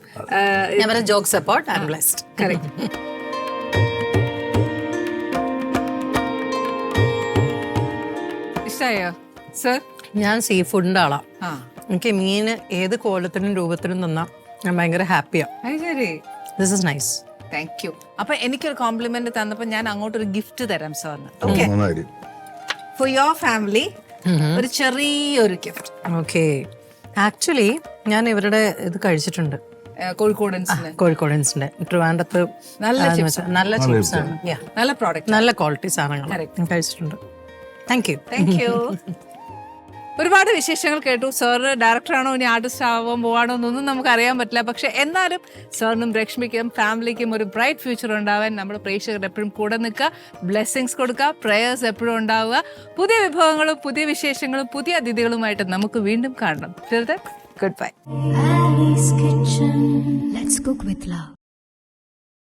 jokes about I am blessed. Correct. ഇഷ്ടായോ സർ? ഞാൻ സീ ഫുഡിന്റെ ആളാ. എനിക്ക് മീന് ഏത് കോലത്തിനും രൂപത്തിനും തന്നാ ഞാൻ ഭയങ്കര ഹാപ്പിയാ. ശരി, this is nice. Thank you. അപ്പൊ എനിക്കൊരു കോംപ്ലിമെന്റ് തന്നപ്പോ ഞാൻ അങ്ങോട്ടൊരു ഗിഫ്റ്റ് തരാം സാറിന്. ഓക്കെ, ഫോർ യുവർ ഫാമിലി ഒരു ചെറിയൊരു ഗിഫ്റ്റ്. ഓക്കെ, ആക്ച്വലി ഞാൻ ഇവരുടെ ഇത് കഴിച്ചിട്ടുണ്ട്. കോഴിക്കോടൻസിന്റെ ട്രിവാൻഡ്രത്ത് നല്ല ചിപ്സ് ആണ്, നല്ല പ്രോഡക്റ്റ്, നല്ല ക്വാളിറ്റി സാധനങ്ങൾ കഴിച്ചിട്ടുണ്ട്. Thank you. ഒരുപാട് വിശേഷങ്ങൾ കേട്ടു. സാറ് ഡയറക്ടറാണോ ഇനി ആർട്ടിസ്റ്റ് ആവാൻ പോവാണോ എന്നൊന്നും നമുക്ക് അറിയാൻ പറ്റില്ല. പക്ഷെ എന്നാലും സാറിനും രശ്മിക്കും ഫാമിലിക്കും ഒരു ബ്രൈറ്റ് ഫ്യൂച്ചർ ഉണ്ടാവാൻ നമ്മുടെ പ്രേക്ഷകർ എപ്പോഴും കൂടെ നിൽക്കുക, ബ്ലെസ്സിങ്സ് കൊടുക്കുക, പ്രേയേഴ്സ് എപ്പോഴും ഉണ്ടാവുക. പുതിയ വിഭവങ്ങളും പുതിയ വിശേഷങ്ങളും പുതിയ അതിഥികളുമായിട്ട് നമുക്ക് വീണ്ടും കാണണം. Good bye. Annie's Kitchen. Let's cook with love.